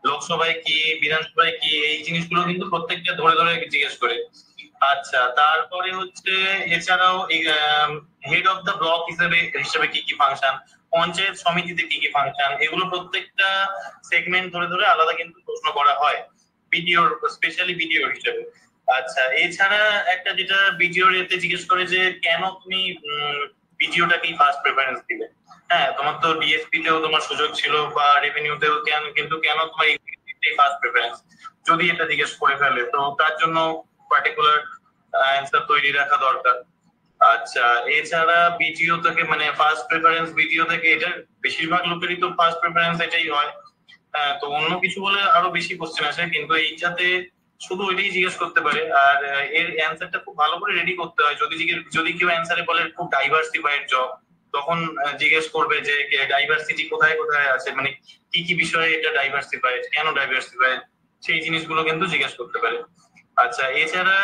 লোকসভায় কি, বিধানসভায় কি, এই জিনিসগুলো কিন্তু প্রত্যেকটা ধরে ধরে জিজ্ঞেস করে। আচ্ছা, তারপরে হচ্ছে এছাড়াও হেড অফ দ্য ব্লক হিসেবে কি কি ফাংশন, পঞ্চায়েত সমিতিতে কি কি ফাংশন, এগুলো প্রত্যেকটা সেগমেন্ট ধরে ধরে আলাদা কিন্তু প্রশ্ন করা হয় ভিডিওর, স্পেশালি ভিডিওর হিসেবে। আচ্ছা, এছাড়া একটা যেটা ভিডিওর এতে জিজ্ঞেস করে যে কেন তুমি ভিডিওটাকেই ফার্স্ট প্রেফারেন্স দিলে। হ্যাঁ, তোমার তো ডিএসপি তেও তোমার সুযোগ ছিল বা রেভিনিউতেও, কিন্তু কেন তোমার এক্সিকিউটিভটাই ফার্স্ট প্রেফারেন্স, যদি এটা জিজ্ঞেস করে ফেলে তো তার জন্য পার্টিকুলার অ্যান্সার তৈরি রাখা দরকার। আচ্ছা, এছাড়া ভিডিও থেকে মানে ফার্স্ট প্রেফারেন্স ভিডিও থেকে, এটা বেশিরভাগ লোকেরই তো ফার্স্ট প্রেফারেন্স এটাই হয়। তো অন্য কিছু বলে আরো বেশি কোশ্চেন আসে, কিন্তু এইটাতে শুধু ওইটাই জিজ্ঞেস করতে পারে। আর এর অ্যান্সারটা খুব ভালো করে রেডি করতে হয়। যদি কেউ অ্যান্সারে বলে খুব ডাইভার্সিফাইড জব, তখন জিজ্ঞেস করবে যে ডাইভার্সিটি কোথায় কোথায় আছে, মানে কি কি বিষয়ে এটা ডাইভার্সিফাইড, কেন ডাইভার্সিফাইড, সেই জিনিসগুলো কিন্তু জিজ্ঞেস করতে পারে। আচ্ছা, এছাড়া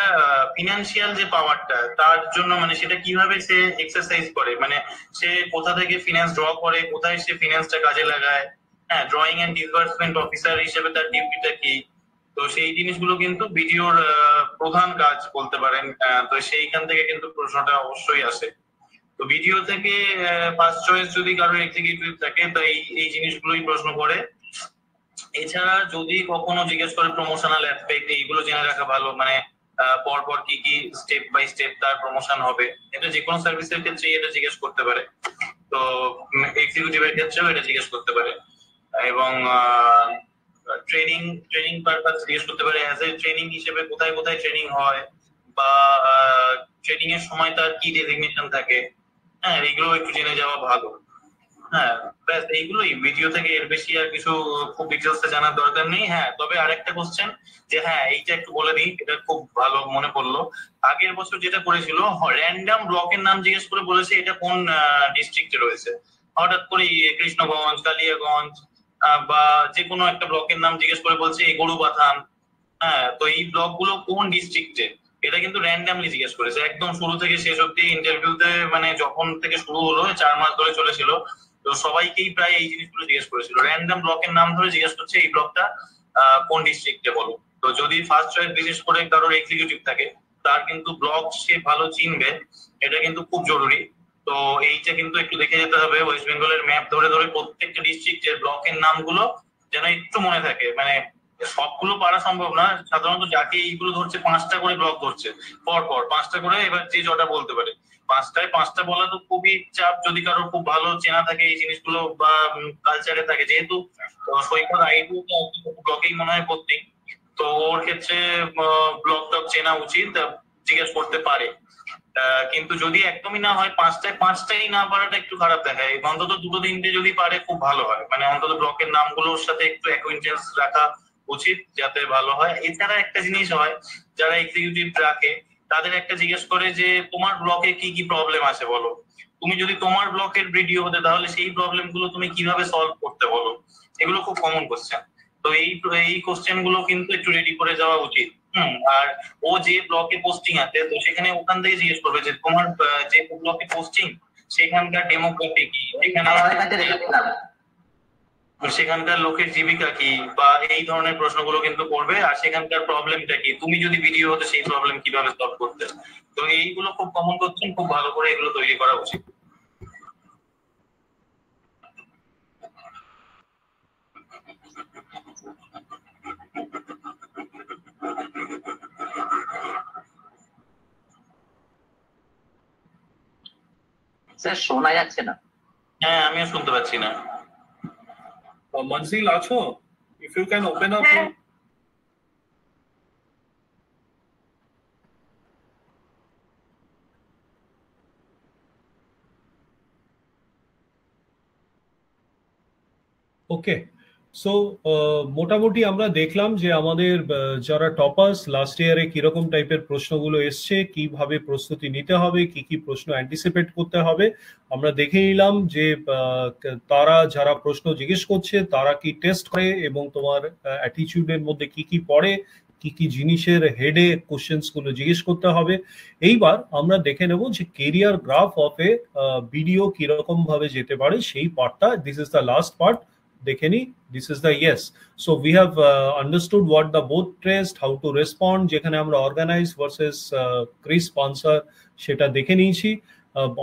ফিনান্সিয়াল যে পাওয়ারটা তার জন্য, মানে সেটা কিভাবে সে এক্সারসাইজ করে, মানে সে কোথা থেকে ফিনান্স ড্র করে, কোথায় সে ফিনান্সটা কাজে লাগায়, হ্যাঁ, ড্রয়িং এন্ড ডিসবার্সমেন্ট অফিসার হিসেবে তার ডিউটিটা কি, তো সেই জিনিসগুলো কিন্তু ভিডিওর প্রধান কাজ বলতে পারেন। তো সেইখান থেকে কিন্তু প্রশ্নটা অবশ্যই আসে। তো ভিডিও থেকে ফার্স্ট চয়েস যদি কারোর এক্সিকিউটিভ থাকে, তো এই জিনিসগুলোই প্রশ্ন করে। এছাড়া যদি কখনো জিজ্ঞেস করে প্রমোশনাল অ্যাসপেক্ট, এইগুলো জেনে রাখা ভালো, মানে পরপর কি কি স্টেপ বাই স্টেপ তার প্রমোশন হবে, এটা যে কোনো সার্ভিসের ক্ষেত্রে এটা জিজ্ঞেস করতে পারে। তো এক্সিকিউটিভের ক্ষেত্রেও এটা জিজ্ঞেস করতে পারে। এবং ট্রেনিং পারপাস জিজ্ঞেস করতে পারে, অ্যাজ এ ট্রেনিং হিসেবে কোথায় কোথায় ট্রেনিং হয়, বা ট্রেনিং এর সময় তার কি ডেজিগনেশন থাকে, হ্যাঁ, এইগুলো একটু জেনে যাওয়া ভালো। হ্যাঁ, ব্যাস এইগুলোই ভিডিও থেকে, এর বেশি আর কিছু খুব ডিটেলসে জানার দরকার নেই। হ্যাঁ, তবে আরেকটা কোশ্চেন, যে হ্যাঁ এইটা একটু বলে দিই, এটা খুব ভালো মনে পড়লো। আগের বছর যেটা করেছিল, র্যান্ডম ব্লকের নাম জিজ্ঞেস করে বলেছে এটা কোন ডিস্ট্রিক্টে রয়েছে, হঠাৎ করে কৃষ্ণগঞ্জ, কালিয়াগঞ্জ বা যে কোনো একটা ব্লকের নাম জিজ্ঞেস করে বলছে এই গরুবাথান। হ্যাঁ, তো এই ব্লক গুলো কোন ডিস্ট্রিক্টে, এটা কিন্তু র্যান্ডামলি জিজ্ঞেস করেছে একদম শুরু থেকে শেষ অব্দি ইন্টারভিউতে, মানে যখন থেকে শুরু হলো 4 মাস ধরে চলেছিল, তো সবাইকেই প্রায় এই জিনিসগুলো জিজ্ঞেস করেছিল। র্যান্ডাম ব্লকের নাম ধরে জিজ্ঞেস করছে এই ব্লকটা কোন ডিস্ট্রিক্টে বলো। তো যদি ফার্স্ট চয়েস বিশেষ করে কারোর এক্সিকিউটিভ থাকে, তার কিন্তু ব্লক সে ভালো চিনবে, এটা কিন্তু খুব জরুরি। তো এইটা কিন্তু একটু দেখে যেতে হবে ওয়েস্ট বেঙ্গলের ম্যাপ ধরে ধরে প্রত্যেকটা ডিস্ট্রিক্টের ব্লকের নামগুলো যেন একটু মনে থাকে। মানে সবগুলো পারা সম্ভব না, সাধারণত যাকে এইগুলো ধরছে 5টা করে ব্লক ধরছে পর পর 5টা করে, এবার যে জটা বলতে পারে 5টায় 5টা বলা তো খুবই চাপ যদি কারোর খুব ভালো চেনা থাকে এই জিনিসগুলো বা কালচারে থাকে। যেহেতু সৈকত আইডু ব্লকেই মনে হয় প্রত্যেক, তো ওর ক্ষেত্রে ব্লক টক চেনা উচিত, জিজ্ঞেস করতে পারে। কিন্তু যদি একদমই না হয় 5টাই না পারাটা একটু খারাপ দেখায়, অন্তত 2-3টে যদি পারে খুব ভালো হয়। মানে অন্তত ব্লকের নামগুলোর সাথে একটু অ্যাকোয়েন্টেন্স রাখা উচিত যাতে ভালো হয়। এছাড়া একটা জিনিস হয়, যারা এক্সিকিউটিভ রাখে তাদের একটা জিজ্ঞেস করে যে তোমার ব্লকে কি কি প্রবলেম আছে বলো। তুমি যদি তোমার ব্লকের ভিডিও হতে, তাহলে সেই প্রবলেম গুলো তুমি কিভাবে সলভ করতে বলো। এগুলো খুব কমন কোশ্চেন। তো এই কোশ্চেন গুলো কিন্তু একটু রেডি করে যাওয়া উচিত। আর ও যে ব্লকে পোস্টিং আছে, তো সেখানে ওখান থেকে জিজ্ঞেস করবে যে তোমার যে ব্লকে পোস্টিং সেখানকার ডেমোগ্রাফি কি, সেখানকার লোকের জীবিকা কি, বা এই ধরনের প্রশ্নগুলো কিন্তু করবে। আর সেখানকার প্রবলেমটা কি, তুমি যদি ভিডিও হতে সেই প্রবলেম কিভাবে সলভ করতে। তো এইগুলো খুব কমন কোশ্চেন, খুব ভালো করে এগুলো তৈরি করা উচিত। স্যার শোনা যাচ্ছে না। হ্যাঁ, আমিও শুনতে পাচ্ছি না। মনসিল আছো? If you can open up. Okay, so মোটামুটি আমরা দেখলাম যে আমাদের যারা টপার্স লাস্ট ইয়ারে কিরকম টাইপের প্রশ্নগুলো এসছে, কিভাবে প্রস্তুতি নিতে হবে, কি কি প্রশ্ন অ্যান্টিসিপেট করতে হবে আমরা দেখে নিলাম। যে তারা যারা প্রশ্ন জিজ্ঞেস করছে তারা কি টেস্ট করে এবং তোমার অ্যাটিটিউডের মধ্যে কি কি পড়ে, কি কি জিনিসের হেডে কোশ্চেন্স গুলো জিজ্ঞেস করতে হবে। এইবার আমরা দেখে নেব যে career graph of a video কিরকম ভাবে যেতে পারে সেই পার্টটা। This is the last part. দেখে নি, this is the yes. So we have understood what the both test, how to respond, যেখানে আমরা organize versus crisp answer সেটা দেখে নিয়েছি,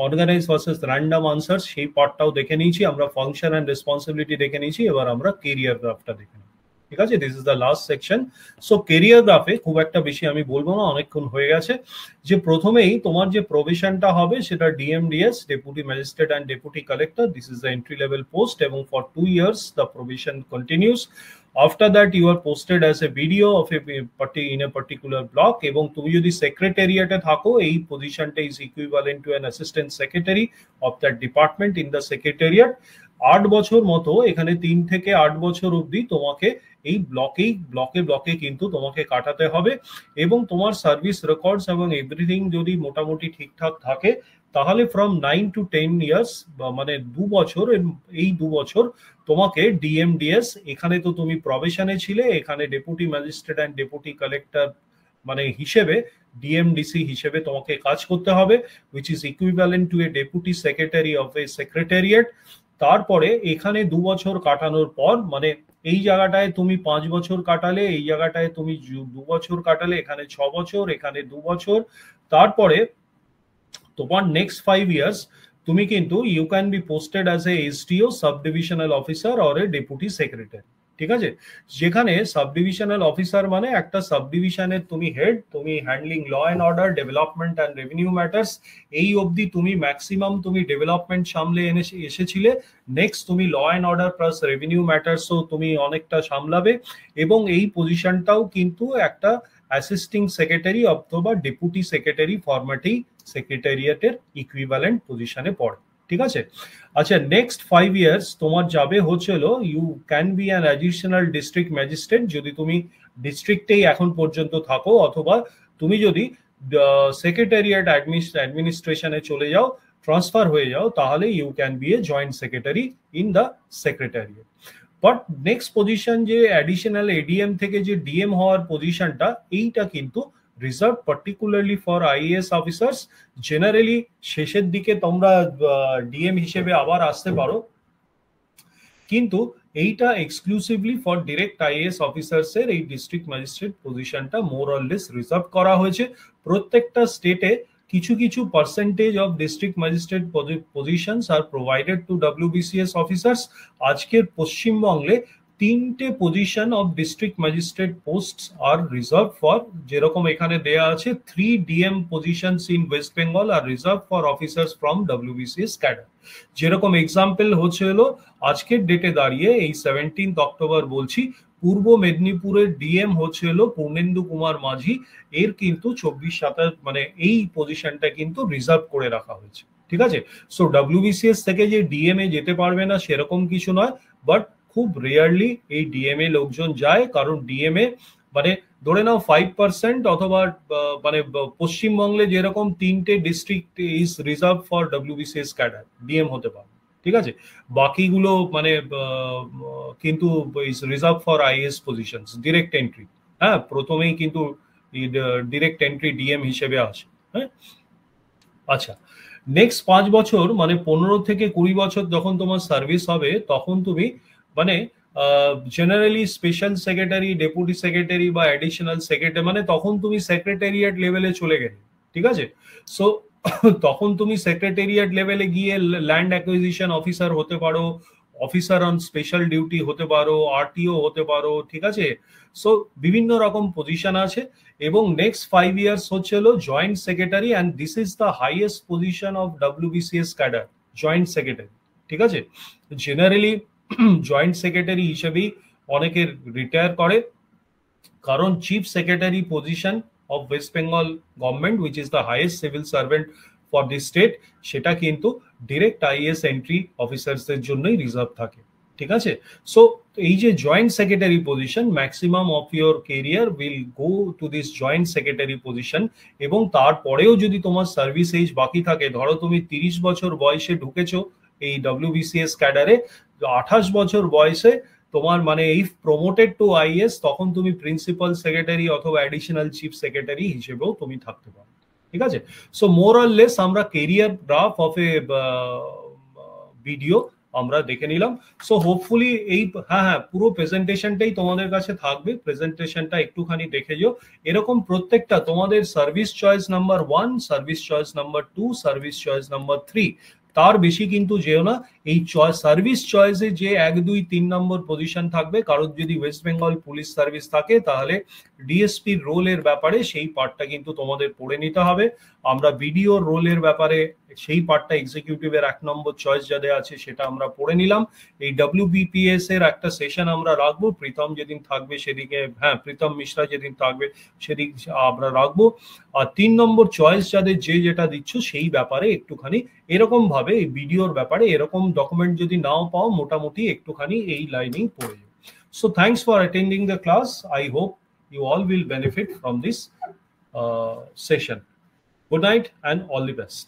organize versus random answers সেই পার্টটাও দেখে নিয়েছি, আমরা function and responsibility দেখে নিয়েছি। এবার আমরা career graphটা দেখে নিই, ঠিক আছে? This is the last section. So career গ্রাফে খুব একটা বেশি আমি বলবো না, অনেকক্ষণ হয়ে গেছে। যে প্রথমেই তোমার যে প্রভিশনটা হবে সেটা DMDCs, deputy magistrate and deputy collector. This is the entry level post এবং for 2 years the provision continues. After that you are posted as a BDO of a in a particular block. এবং তুমি যদি সেক্রেটারিয়েটে থাকো, এই পজিশনটা is equivalent to an assistant secretary of that department in the secretariat. 8 বছর মতো, এখানে 3 থেকে 8 বছর অবধি তোমাকে এই ব্লকে কিন্তু তোমাকে কাটাতে হবে। এবং তোমার সার্ভিস রেকর্ডস এবং এভরিথিং যদি মোটামুটি ঠিকঠাক থাকে, তাহলে ফ্রম 9 to 10 years মানে 2 বছর, এই 2 বছর তোমাকে ডিএমডিএস, এখানে তো তুমি প্রবেশনে ছিলে, এখানে deputy magistrate and deputy collector মানে হিসেবে ডিএমডিসি হিসেবে তোমাকে কাজ করতে হবে, which is equivalent to a deputy secretary of a secretariat। তারপরে এখানে 2 বছর কাটানোর পর, মানে এই জায়গাটায় তুমি 5 বছর কাটালে, এই জায়গাটায় তুমি 2 বছর কাটালে, এখানে 6 বছর, এখানে 2 বছর। তারপরে তোমার নেক্সট 5 years তুমি কিন্তু you can be posted as a SDO, sub divisional officer or a deputy secretary, ঠিক আছে? যেখানে সাব ডিভিশনাল অফিসার মানে একটা সাব ডিভিশনের তুমি হেড, তুমি handling law and order, development and revenue matters. এই অবধি তুমি ম্যাক্সিমাম তুমি ডেভেলপমেন্ট সামলে এসেছিলে। নেক্সট তুমি law and order plus revenue ম্যাটার্সও তুমি অনেকটা সামলাবে। এবং এই পজিশনটাও কিন্তু একটা অ্যাসিস্টিং সেক্রেটারি অথবা ডেপুটি সেক্রেটারি ফরম্যাটেই সেক্রেটারিয়েটের ইকুইভ্যালেন্ট পজিশনে পড়ে, ঠিক আছে? আচ্ছা, নেক্সট 5 years তোমার যাবে হচ্ছিল you can be an additional district magistrate যদি তুমি ডিস্ট্রিক্টেই এখন পর্যন্ত থাকো, অথবা তুমি যদি সেক্রেটারিয়েট অ্যাডমিনিস্ট্রেশনে চলে যাও, ট্রান্সফার হয়ে যাও, তাহলে you can be a joint secretary in the secretariat. But next position যে অ্যাডিশনাল এডিএম থেকে যে ডিএম হওয়ার পজিশনটা, এইটা কিন্তু reserve particularly for IAS officers. Generally শেষের দিকে তোমরা ডিএম হিসেবে আবার আসতে পারো, কিন্তু এইটা exclusively for direct IAS officers এর এই ডিস্ট্রিক্ট ম্যাজিস্ট্রেট পজিশনটা মোর অর লেস রিজার্ভ করা হয়েছে। প্রত্যেকটা স্টেটে কিছু কিছু percentage of district magistrate positions are provided to WBCS officers. আজকের পশ্চিমবঙ্গে 3টে position of district magistrate posts are reserve for, যেরকম এখানে দেয়া আছে 3 DM positions in West Bengal are reserve for officers from WBCS cadre. যেরকম এক্সাম্পল হচ্ছে হলো আজকের ডেটে দাঁড়িয়ে এই 17 অক্টোবর বলছি, পূর্ব মেদিনীপুরের ডিএম হচ্ছে হলো পূর্ণেন্দু কুমার মাঝি, এর কিন্তু 24-27 মানে এই পজিশনটা কিন্তু রিজার্ভ করে রাখা হয়েছে। ঠিক আছে, সো ডব্লিউবিসিএস থেকে যে ডিএমএ যেতে পারবে না সেরকম কিছু নয়, বাট খুব রেয়ারলি এই ডিএমএ লোকজন যায়, কারণ ডিএমএ মানে ধরে নাও 5% অথবা মানে পশ্চিমবঙ্গে যেরকম 3টে district is reserve for WBCS cadre DM হতে পারে। ঠিক আছে, বাকিগুলো মানে কিন্তু is reserve for IAS positions direct entry. হ্যাঁ, প্রথমেই কিন্তু ডিরেক্ট এন্ট্রি ডিএম হিসেবে আসে। হ্যাঁ, আচ্ছা, নেক্সট 5 বছর মানে 15 থেকে 20 বছর যখন তোমার সার্ভিস হবে, তখন তুমি মানে generally special secretary, deputy secretary বা অ্যাডিশনাল সেক্রেটারি, মানে তখন তুমি সেক্রেটারিয়েট লেভেলে চলে গেলে। ঠিক আছে, সো তখন তুমি সেক্রেটারিয়েট লেভেলে গিয়ে ল্যান্ড অ্যাকুইজিশন অফিসার হতে পারো, অফিসার অন স্পেশাল ডিউটি হতে পারো, আরটিও হতে পারো। ঠিক আছে, সো বিভিন্ন রকম পজিশন আছে। এবং নেক্সট 5 ইয়ার্স হচ্ছে হলো joint secretary, and this is the highest position of WBCS cadre, joint secretary. ঠিক আছে, জেনারেলি জয়েন্ট সেক্রেটারি হিসেবেই অনেকের রিটায়ার করে, কারণ chief secretary position of West Bengal government which is the highest civil servant for this state, সেটা কিন্তু direct IAS entry অফিসার্সদের জন্যই reserve থাকে। ঠিক আছে, সো এই যে joint secretary position, maximum of your career will go to this joint secretary position. এবং তারপরেও যদি তোমার সার্ভিস এজ বাকি থাকে, ধরো তুমি 30 বছর বয়সে ঢুকেছো এই ডব্লিউবিসিএস ক্যাডারে, 28 বছর বয়সে তোমার মানে এই প্রমোটেড টু আইএএস, তখন তুমি প্রিন্সিপাল সেক্রেটারি অথবা অ্যাডিশনাল চিফ সেক্রেটারি হিসেবেও তুমি থাকতে পারো। ঠিক আছে, সো মোর অর লেস আমরা career graph of a video আমরা দেখে নিলাম। সো হোপফুলি এই হ্যাঁ পুরো প্রেজেন্টেশনটাই তোমাদের কাছে থাকবে, প্রেজেন্টেশনটা একটুখানি দেখে যাও। এরকম প্রত্যেকটা তোমাদের service choice number 1, service choice number 2, service choice number 3, তার বেশি কিন্তু যেও না। এই সার্ভিস চয়েসে যে 1, 2, 3 নম্বর পজিশন থাকবে, কারণ যদি ওয়েস্ট বেঙ্গল পুলিশ সার্ভিস থাকে তাহলে ডিএসপির রোলের ব্যাপারে সেই পার্টটা কিন্তু তোমাদের পড়ে নিতে হবে। আমরা বিডিও রোলের ব্যাপারে সেই পার্টটা এক্সিকিউটিভের 1 নম্বর চয়েস যাতে আছে সেটা আমরা পড়ে নিলাম। এই ডব্লিউবিপিএস এর একটা সেশন আমরা রাখবো, প্রীতম যেদিন থাকবে সেদিকে, হ্যাঁ প্রীতম মিশ্রা যেদিন থাকবে সেদিন আমরা রাখবো। আর 3 নম্বর চয়েস যাদের যে যেটা দিচ্ছ সেই ব্যাপারে একটুখানি এরকম ভাবে এই ভিডিওর ব্যাপারে এরকম ডকুমেন্ট যদি নাও পাও, মোটামুটি একটুখানি এই লাইনেই পড়ে যাবে। So thanks for attending the class. I hope you all will benefit from this session. Good night and all the best.